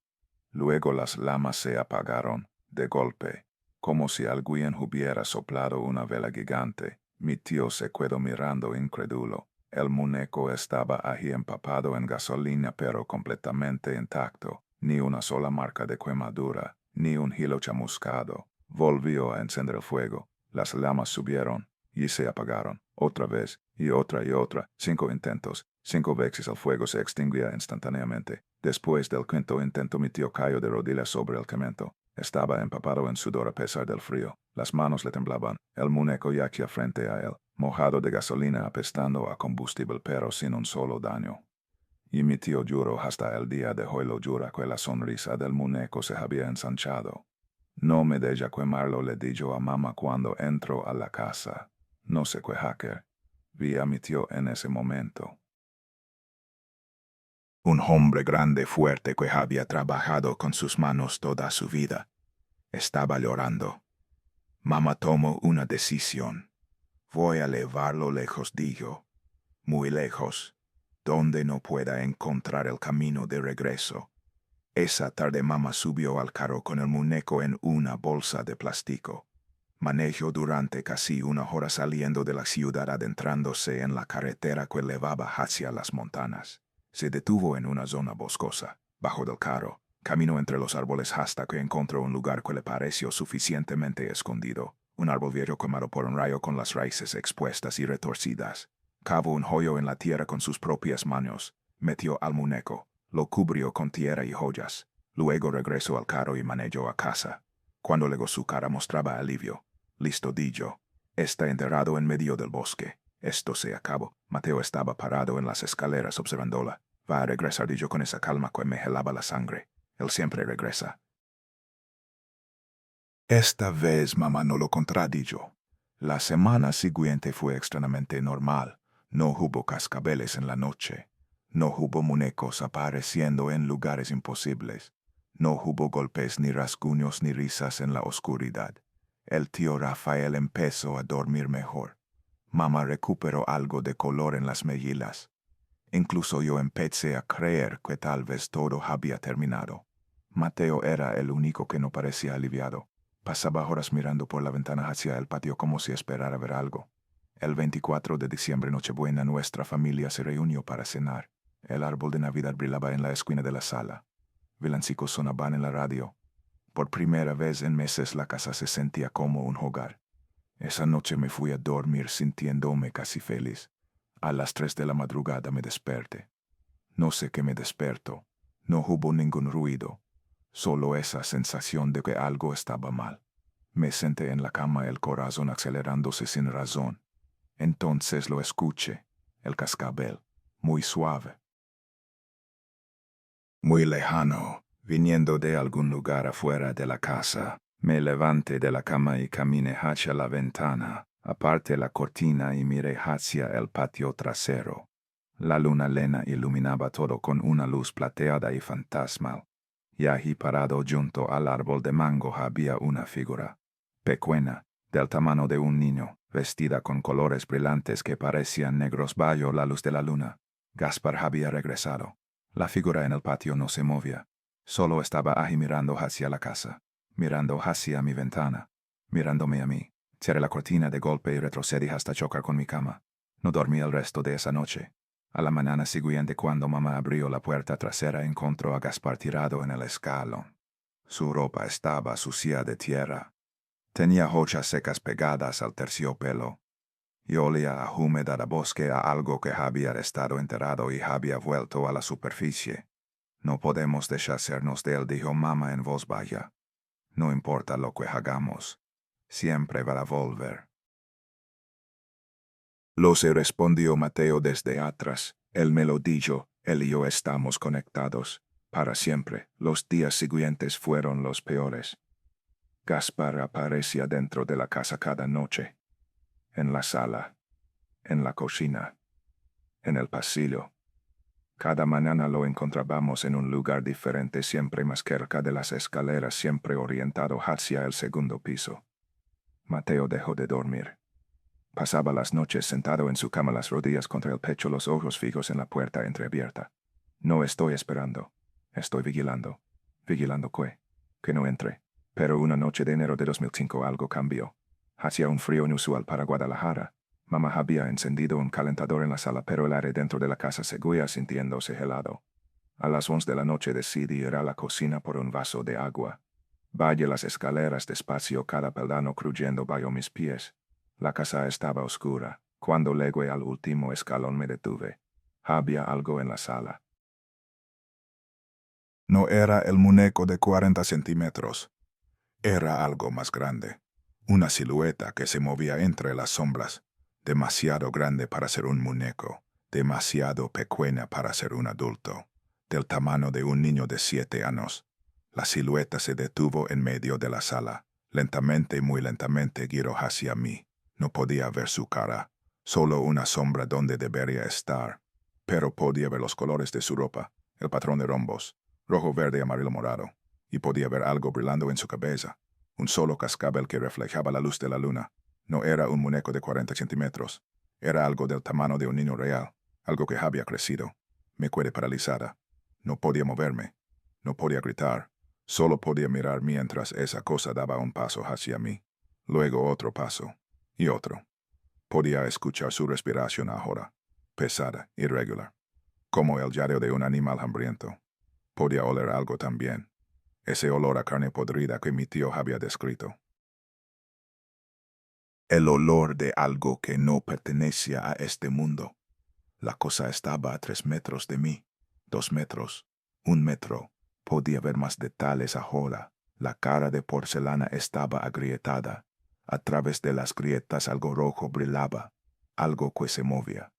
Luego las llamas se apagaron, de golpe, como si alguien hubiera soplado una vela gigante. Mi tío se quedó mirando incrédulo. El muñeco estaba allí empapado en gasolina pero completamente intacto. Ni una sola marca de quemadura, ni un hilo chamuscado. Volvió a encender el fuego. Las llamas subieron y se apagaron. Otra vez, y otra, 5 intentos. 5 veces el fuego se extinguía instantáneamente. Después del 5º intento mi tío cayó de rodillas sobre el cemento. Estaba empapado en sudor a pesar del frío. Las manos le temblaban. El muñeco yacía frente a él, mojado de gasolina apestando a combustible pero sin un solo daño. Y mi tío juró hasta el día de hoy lo jura que la sonrisa del muñeco se había ensanchado. No me deja quemarlo, le dijo a mamá cuando entró a la casa. No sé qué hacker. Vi a mi tío en ese momento. Un hombre grande, fuerte, que había trabajado con sus manos toda su vida. Estaba llorando. Mamá tomó una decisión. Voy a llevarlo lejos, dijo. Muy lejos, donde no pueda encontrar el camino de regreso. Esa tarde mamá subió al carro con el muñeco en una bolsa de plástico. Manejó durante casi 1 hora saliendo de la ciudad adentrándose en la carretera que llevaba hacia las montañas. Se detuvo en una zona boscosa, bajo del carro. Caminó entre los árboles hasta que encontró un lugar que le pareció suficientemente escondido. Un árbol viejo quemado por un rayo con las raíces expuestas y retorcidas. Cavó un hoyo en la tierra con sus propias manos. Metió al muñeco. Lo cubrió con tierra y joyas. Luego regresó al carro y manejó a casa. Cuando llegó su cara mostraba alivio. Listo, dijo. Está enterrado en medio del bosque. Esto se acabó. Mateo estaba parado en las escaleras observándola. Va a regresar, dijo con esa calma que me helaba la sangre. Él siempre regresa. Esta vez mamá no lo contradijo. La semana siguiente fue extrañamente normal. No hubo cascabeles en la noche. No hubo muñecos apareciendo en lugares imposibles. No hubo golpes ni rasguños ni risas en la oscuridad. El tío Rafael empezó a dormir mejor. Mamá recuperó algo de color en las mejillas. Incluso yo empecé a creer que tal vez todo había terminado. Mateo era el único que no parecía aliviado. Pasaba horas mirando por la ventana hacia el patio como si esperara ver algo. El 24 de diciembre, Nochebuena, nuestra familia se reunió para cenar. El árbol de Navidad brillaba en la esquina de la sala. Villancicos sonaban en la radio. Por primera vez en meses la casa se sentía como un hogar. Esa noche me fui a dormir sintiéndome casi feliz. A las 3 de la madrugada me desperté. No sé qué me despertó. No hubo ningún ruido. Solo esa sensación de que algo estaba mal. Me senté en la cama, el corazón acelerándose sin razón. Entonces lo escuché, el cascabel, muy suave. Muy lejano, viniendo de algún lugar afuera de la casa. Me levanté de la cama y caminé hacia la ventana. Aparté la cortina y miré hacia el patio trasero. La luna llena iluminaba todo con una luz plateada y fantasmal. Y allí parado junto al árbol de mango había una figura, pequeña, del tamaño de un niño, vestida con colores brillantes que parecían negros bajo la luz de la luna. Gaspar había regresado. La figura en el patio no se movía. Solo estaba allí mirando hacia la casa, mirando hacia mi ventana, mirándome a mí. Cerré la cortina de golpe y retrocedí hasta chocar con mi cama. No dormí el resto de esa noche. A la mañana siguiente, cuando mamá abrió la puerta trasera, encontró a Gaspar tirado en el escalón. Su ropa estaba sucia de tierra. Tenía hojas secas pegadas al terciopelo. Y olía a humedad, a bosque, a algo que había estado enterrado y había vuelto a la superficie. No podemos deshacernos de él, dijo mamá en voz baja. No importa lo que hagamos, siempre va a volver. Lo se respondió Mateo desde atrás. Él me lo dijo, él y yo estamos conectados. Para siempre, los días siguientes fueron los peores. Gaspar aparecía dentro de la casa cada noche, en la sala, en la cocina, en el pasillo. Cada mañana lo encontrábamos en un lugar diferente, siempre más cerca de las escaleras, siempre orientado hacia el segundo piso. Mateo dejó de dormir. Pasaba las noches sentado en su cama, las rodillas contra el pecho, los ojos fijos en la puerta entreabierta. No estoy esperando. Estoy vigilando. ¿Vigilando qué? Que no entre. Pero una noche de enero de 2005 algo cambió. Hacía un frío inusual para Guadalajara. Mamá había encendido un calentador en la sala, pero el aire dentro de la casa seguía sintiéndose helado. A las 11 de la noche decidí ir a la cocina por un vaso de agua. Bajé las escaleras despacio, cada peldaño crujendo bajo mis pies. La casa estaba oscura. Cuando llegué al último escalón me detuve. Había algo en la sala. No era el muñeco de 40 centímetros. Era algo más grande. Una silueta que se movía entre las sombras. Demasiado grande para ser un muñeco. Demasiado pequeña para ser un adulto. Del tamaño de un niño de 7 años. La silueta se detuvo en medio de la sala. Lentamente, muy lentamente giró hacia mí. No podía ver su cara. Solo una sombra donde debería estar. Pero podía ver los colores de su ropa. El patrón de rombos. Rojo, verde, amarillo, morado. Y podía ver algo brillando en su cabeza. Un solo cascabel que reflejaba la luz de la luna. No era un muñeco de 40 centímetros. Era algo del tamaño de un niño real. Algo que había crecido. Me quedé paralizada. No podía moverme. No podía gritar. Solo podía mirar mientras esa cosa daba un paso hacia mí. Luego otro paso. Y otro. Podía escuchar su respiración ahora. Pesada, irregular. Como el lladeo de un animal hambriento. Podía oler algo también. Ese olor a carne podrida que mi tío había descrito. El olor de algo que no pertenecía a este mundo. La cosa estaba a 3 metros de mí. 2 metros. 1 metro. Podía ver más detalles ahora. La cara de porcelana estaba agrietada. A través de las grietas algo rojo brillaba. Algo que se movía.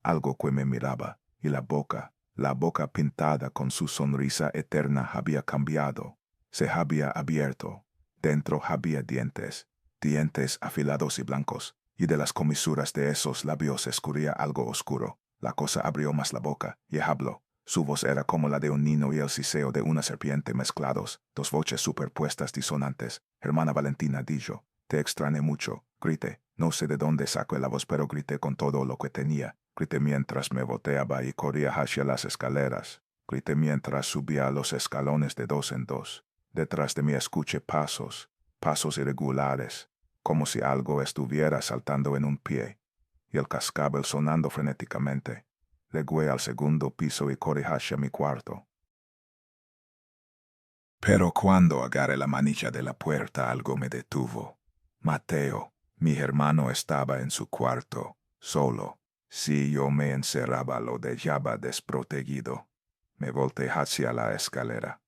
Algo que me miraba. Y la boca pintada con su sonrisa eterna había cambiado. Se había abierto. Dentro había dientes. Dientes afilados y blancos. Y de las comisuras de esos labios escurría algo oscuro. La cosa abrió más la boca y habló. Su voz era como la de un niño y el siseo de una serpiente mezclados. 2 voces superpuestas disonantes. Hermana Valentina, dijo. Te extrañé mucho. Grité. No sé de dónde saco la voz, pero grité con todo lo que tenía. Grité mientras me volteaba y corría hacia las escaleras. Grité mientras subía los escalones de 2 en 2. Detrás de mí escuché pasos. Pasos irregulares. Como si algo estuviera saltando en un pie. Y el cascabel sonando frenéticamente. Llegué al segundo piso y corrí hacia mi cuarto. Pero cuando agarré la manilla de la puerta algo me detuvo. Mateo, mi hermano, estaba en su cuarto, solo. Si yo me encerraba lo dejaba desprotegido. Me volteé hacia la escalera.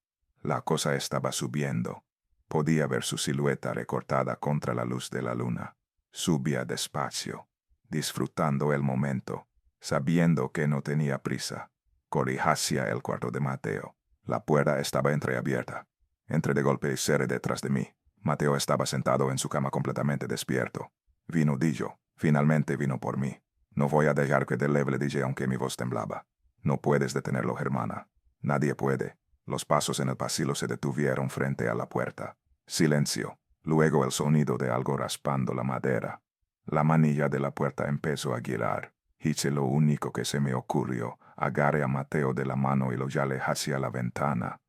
La cosa estaba subiendo. Podía ver su silueta recortada contra la luz de la luna. Subía despacio, disfrutando el momento, sabiendo que no tenía prisa. Corrí hacia el cuarto de Mateo. La puerta estaba entreabierta. Entré de golpe y cerré detrás de mí. Mateo estaba sentado en su cama completamente despierto. Vino, dijo. Finalmente vino por mí. No voy a dejar que te leve, le dije aunque mi voz temblaba. No puedes detenerlo, hermana. Nadie puede. Los pasos en el pasillo se detuvieron frente a la puerta. Silencio. Luego el sonido de algo raspando la madera. La manilla de la puerta empezó a girar. Hice lo único que se me ocurrió. Agarré a Mateo de la mano y lo jalé hacia la ventana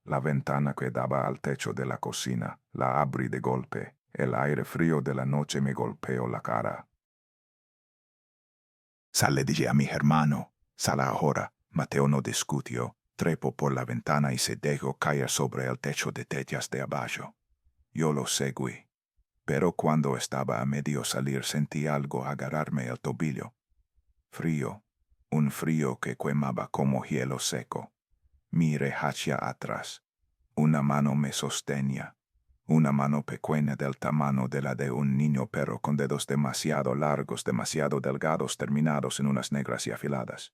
que daba al techo de la cocina. La abrí de golpe. El aire frío de la noche me golpeó la cara. Sal, le dije a mi hermano. Sal ahora. Mateo no discutió. Trepó por la ventana y se dejó caer sobre el techo de tellas de abajo. Yo lo seguí. Pero cuando estaba a medio salir sentí algo agarrarme el tobillo. Frío. Un frío que quemaba como hielo seco. Miré hacia atrás. Una mano me sostenía. Una mano pequeña del tamaño de la de un niño, pero con dedos demasiado largos, demasiado delgados, terminados en unas negras y afiladas.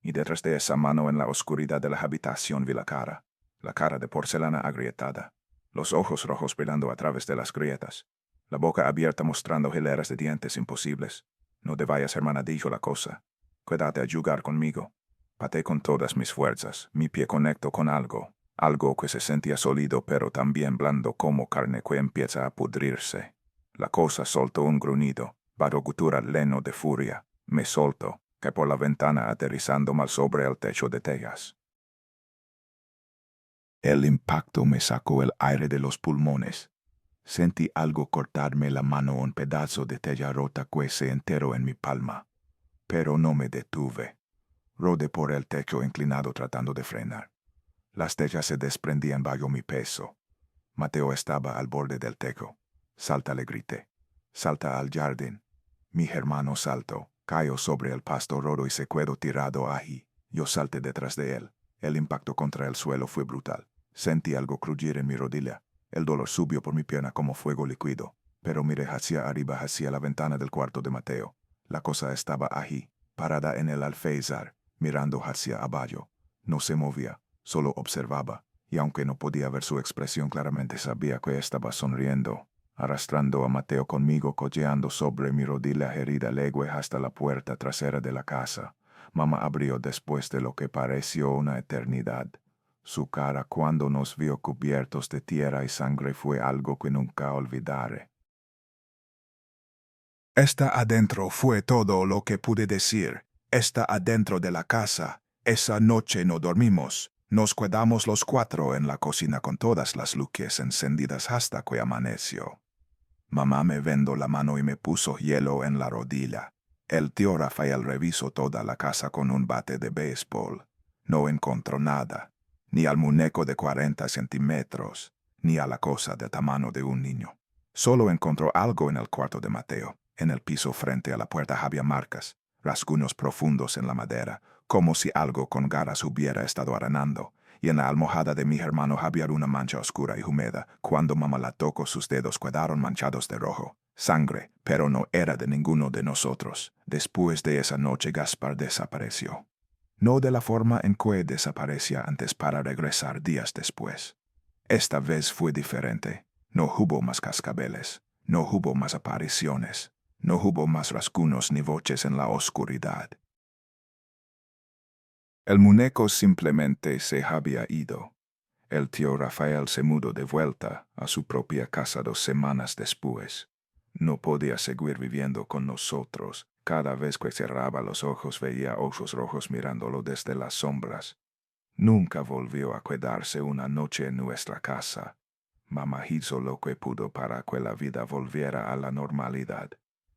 Y detrás de esa mano en la oscuridad de la habitación vi la cara. la cara de porcelana agrietada, los ojos rojos brillando a través de las grietas, la boca abierta mostrando hileras de dientes imposibles. No te vayas, hermana, dijo la cosa. Quédate a jugar conmigo. Pateé con todas mis fuerzas. Mi pie conectó con algo. Algo que se sentía sólido pero también blando como carne que empieza a pudrirse. La cosa soltó un gruñido, bajo gutural leno de furia. Me soltó, que por la ventana aterrizando mal sobre el techo de tejas. El impacto me sacó el aire de los pulmones. Sentí algo cortarme la mano, un pedazo de tela rota que se enteró en mi palma. Pero no me detuve. Rodé por el techo inclinado tratando de frenar. Las tellas se desprendían bajo mi peso. Mateo estaba al borde del techo. Salta, le grité. Salta al jardín. Mi hermano saltó, cayó sobre el pasto roto y se quedó tirado allí. Yo salté detrás de él. El impacto contra el suelo fue brutal. Sentí algo crujir en mi rodilla. El dolor subió por mi pierna como fuego líquido. Pero miré hacia arriba, hacia la ventana del cuarto de Mateo. La cosa estaba allí, parada en el alféizar, mirando hacia abajo. No se movía, solo observaba, y aunque no podía ver su expresión claramente sabía que estaba sonriendo. Arrastrando a Mateo conmigo, cojeando sobre mi rodilla herida, legüe hasta la puerta trasera de la casa. Mamá abrió después de lo que pareció una eternidad. Su cara cuando nos vio cubiertos de tierra y sangre fue algo que nunca olvidaré. Está adentro fue todo lo que pude decir. Está adentro de la casa. Esa noche no dormimos. Nos quedamos los cuatro en la cocina con todas las luces encendidas hasta que amaneció. Mamá me vendó la mano y me puso hielo en la rodilla. El tío Rafael revisó toda la casa con un bate de béisbol. No encontró nada, ni al muñeco de 40 centímetros, ni a la cosa del tamaño de un niño. Solo encontró algo en el cuarto de Mateo. En el piso frente a la puerta había marcas, rasguños profundos en la madera, como si algo con garras hubiera estado aranando. Y en la almohada de mi hermano había una mancha oscura y húmeda. Cuando mamá la tocó, sus dedos quedaron manchados de rojo. Sangre, pero no era de ninguno de nosotros. Después de esa noche, Gaspar desapareció. No de la forma en que desaparecía antes para regresar días después. Esta vez fue diferente. No hubo más cascabeles. No hubo más apariciones. No hubo más rasguños ni voces en la oscuridad. El muñeco simplemente se había ido. El tío Rafael se mudó de vuelta a su propia casa 2 semanas después. No podía seguir viviendo con nosotros. Cada vez que cerraba los ojos veía ojos rojos mirándolo desde las sombras. Nunca volvió a quedarse una noche en nuestra casa. Mamá hizo lo que pudo para que la vida volviera a la normalidad.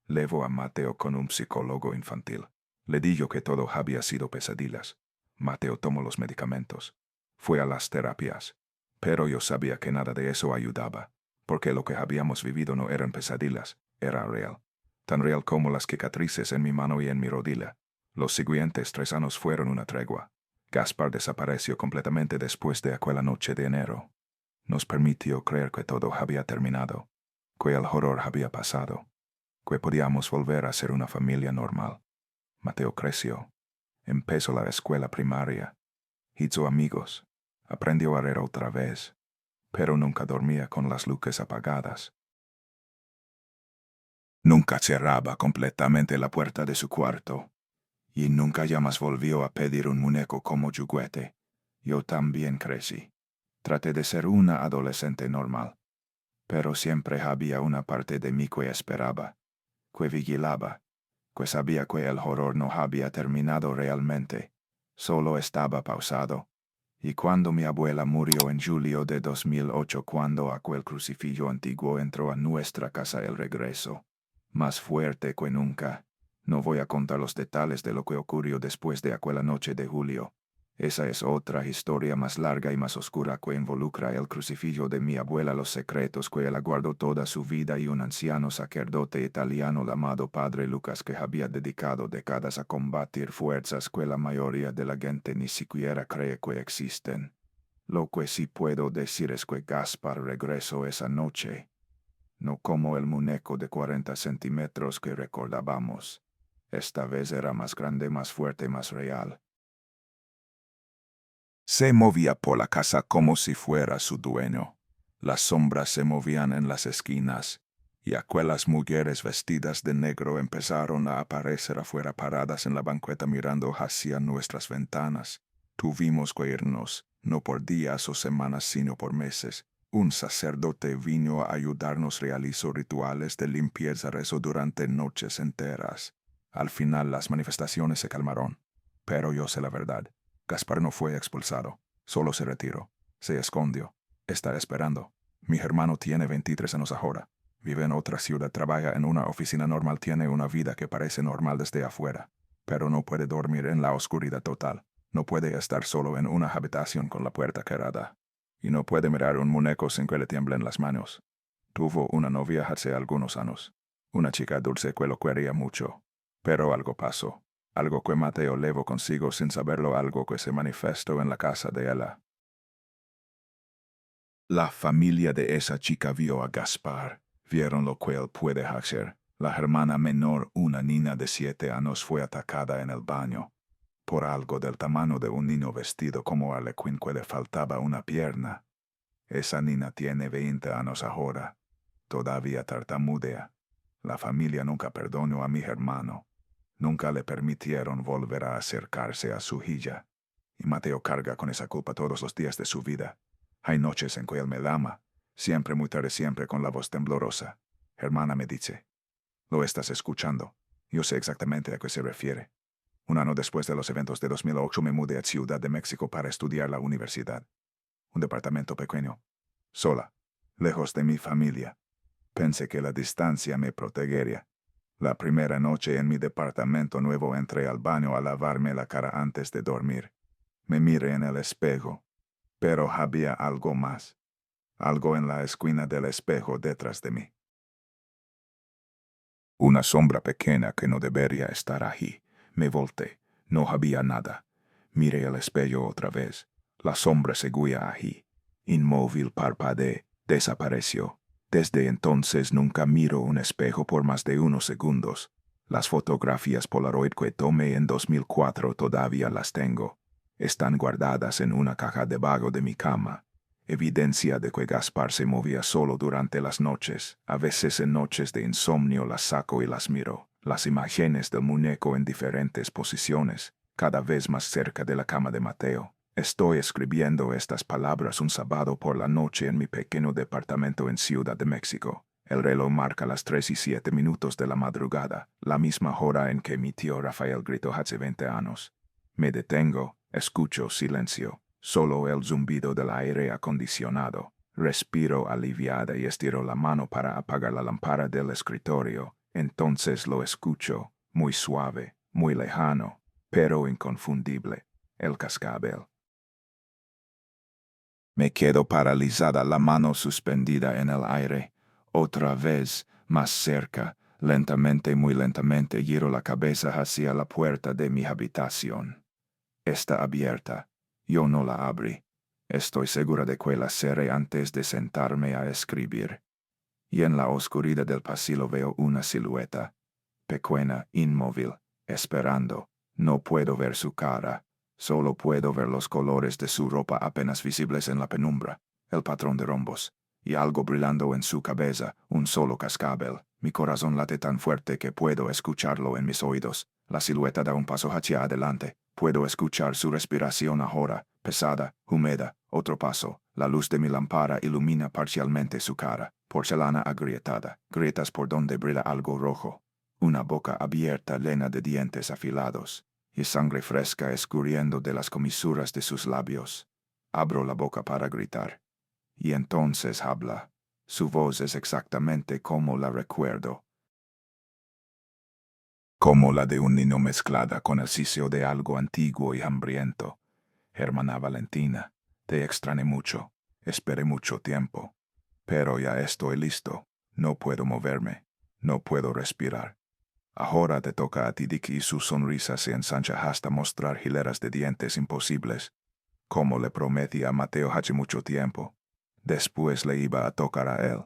Llevó a Mateo con un psicólogo infantil. Le dijo que todo había sido pesadillas. Mateo tomó los medicamentos. Fue a las terapias. Pero yo sabía que nada de eso ayudaba, porque lo que habíamos vivido no eran pesadillas, era real. Tan real como las cicatrices en mi mano y en mi rodilla. Los siguientes 3 años fueron una tregua. Gaspar desapareció completamente después de aquella noche de enero. Nos permitió creer que todo había terminado, que el horror había pasado, que podíamos volver a ser una familia normal. Mateo creció. Empezó la escuela primaria. Hizo amigos. Aprendió a leer otra vez. Pero nunca dormía con las luces apagadas. Nunca cerraba completamente la puerta de su cuarto. Y nunca jamás volvió a pedir un muñeco como juguete. Yo también crecí. Traté de ser una adolescente normal. Pero siempre había una parte de mí que esperaba, que vigilaba, que sabía que el horror no había terminado realmente, solo estaba pausado. Y cuando mi abuela murió en julio de 2008, cuando aquel crucifijo antiguo entró a nuestra casa, el regreso, más fuerte que nunca. No voy a contar los detalles de lo que ocurrió después de aquella noche de julio. Esa es otra historia más larga y más oscura que involucra el crucifijo de mi abuela, los secretos que él guardó toda su vida y un anciano sacerdote italiano llamado Padre Lucas que había dedicado décadas a combatir fuerzas que la mayoría de la gente ni siquiera cree que existen. Lo que sí puedo decir es que Gaspar regresó esa noche, no como el muñeco de 40 centímetros que recordábamos. Esta vez era más grande, más fuerte, más real. Se movía por la casa como si fuera su dueño. Las sombras se movían en las esquinas, y aquellas mujeres vestidas de negro empezaron a aparecer afuera paradas en la banqueta mirando hacia nuestras ventanas. Tuvimos que irnos, no por días o semanas sino por meses. Un sacerdote vino a ayudarnos, realizó rituales de limpieza, rezó durante noches enteras. Al final las manifestaciones se calmaron, pero yo sé la verdad. Gaspar no fue expulsado, solo se retiró, se escondió, está esperando. Mi hermano tiene 23 años ahora. Vive en otra ciudad, trabaja en una oficina normal, tiene una vida que parece normal desde afuera, pero no puede dormir en la oscuridad total. No puede estar solo en una habitación con la puerta cerrada. Y no puede mirar un muñeco sin que le tiemblen las manos. Tuvo una novia hace algunos años. Una chica dulce que lo quería mucho. Pero algo pasó. Algo que Mateo llevó consigo sin saberlo, algo que se manifestó en la casa de ella. La familia de esa chica vio a Gaspar. Vieron lo que él puede hacer. La hermana menor, una niña de 7 años, fue atacada en el baño. Por algo del tamaño de un niño vestido como Harlequin que le faltaba una pierna. Esa niña tiene 20 años ahora. Todavía tartamudea. La familia nunca perdonó a mi hermano. Nunca le permitieron volver a acercarse a su hija. Y Mateo carga con esa culpa todos los días de su vida. Hay noches en que él me llama, siempre muy tarde, siempre con la voz temblorosa. Hermana, me dice, ¿lo estás escuchando? Yo sé exactamente a qué se refiere. Un año después de los eventos de 2008 me mudé a Ciudad de México para estudiar la universidad. Un departamento pequeño, sola, lejos de mi familia. Pensé que la distancia me protegería. La primera noche en mi departamento nuevo entré al baño a lavarme la cara antes de dormir. Me miré en el espejo, pero había algo más. Algo en la esquina del espejo detrás de mí. Una sombra pequeña que no debería estar allí. Me volteé. No había nada. Miré el espejo otra vez. La sombra seguía allí. Inmóvil, parpadeé. Desapareció. Desde entonces nunca miro un espejo por más de unos segundos. Las fotografías Polaroid que tomé en 2004 todavía las tengo. Están guardadas en una caja debajo de mi cama. Evidencia de que Gaspar se movía solo durante las noches. A veces en noches de insomnio las saco y las miro. Las imágenes del muñeco en diferentes posiciones, cada vez más cerca de la cama de Mateo. Estoy escribiendo estas palabras un sábado por la noche en mi pequeño departamento en Ciudad de México. El reloj marca las 3:07 de la madrugada, la misma hora en que mi tío Rafael gritó hace 20 años. Me detengo, escucho silencio, solo el zumbido del aire acondicionado. Respiro aliviada y estiro la mano para apagar la lámpara del escritorio. Entonces lo escucho, muy suave, muy lejano, pero inconfundible, el cascabel. Me quedo paralizada, la mano suspendida en el aire. Otra vez, más cerca, lentamente, muy lentamente, giro la cabeza hacia la puerta de mi habitación. Está abierta. Yo no la abrí. Estoy segura de que la cerré antes de sentarme a escribir. Y en la oscuridad del pasillo veo una silueta, pequeña, inmóvil, esperando. No puedo ver su cara. Solo puedo ver los colores de su ropa apenas visibles en la penumbra, el patrón de rombos, y algo brillando en su cabeza, un solo cascabel. Mi corazón late tan fuerte que puedo escucharlo en mis oídos. La silueta da un paso hacia adelante. Puedo escuchar su respiración ahora, pesada, húmeda. Otro paso. La luz de mi lámpara ilumina parcialmente su cara, porcelana agrietada, grietas por donde brilla algo rojo. Una boca abierta llena de dientes afilados, y sangre fresca escurriendo de las comisuras de sus labios. Abro la boca para gritar. Y entonces habla. Su voz es exactamente como la recuerdo. Como la de un niño mezclada con el sisio de algo antiguo y hambriento. Hermana Valentina, te extrañé mucho. Esperé mucho tiempo. Pero ya estoy listo. No puedo moverme. No puedo respirar. Ahora te toca a ti, Dick, y su sonrisa se ensancha hasta mostrar hileras de dientes imposibles, como le prometí a Mateo hace mucho tiempo. Después le iba a tocar a él,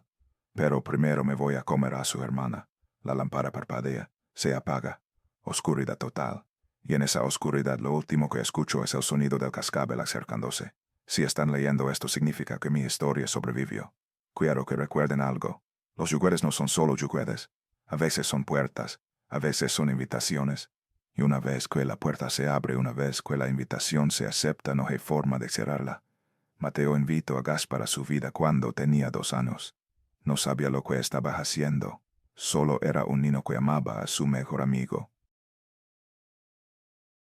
pero primero me voy a comer a su hermana. La lámpara parpadea, se apaga, oscuridad total, Y en esa oscuridad lo último que escucho es el sonido del cascabel acercándose. Si están leyendo esto significa que mi historia sobrevivió. Quiero que recuerden algo. Los yuguetes no son solo yuguetes. A veces son puertas, a veces son invitaciones. Y una vez que la puerta se abre, una vez que la invitación se acepta, no hay forma de cerrarla. Mateo invitó a Gaspar a su vida cuando tenía 2 años. No sabía lo que estaba haciendo. Solo era un niño que amaba a su mejor amigo.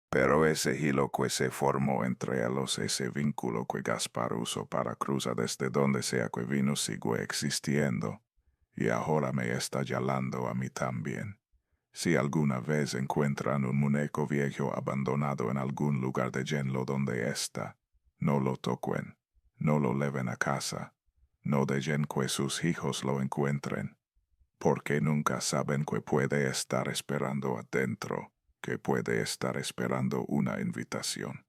Pero ese hilo que se formó entre ellos, ese vínculo que Gaspar usó para cruzar desde donde sea que vino, sigue existiendo. Y ahora me está llamando a mí también. Si alguna vez encuentran un muñeco viejo abandonado en algún lugar de Genlo donde está, no lo toquen, no lo lleven a casa, no dejen que sus hijos lo encuentren, porque nunca saben que puede estar esperando adentro, que puede estar esperando una invitación.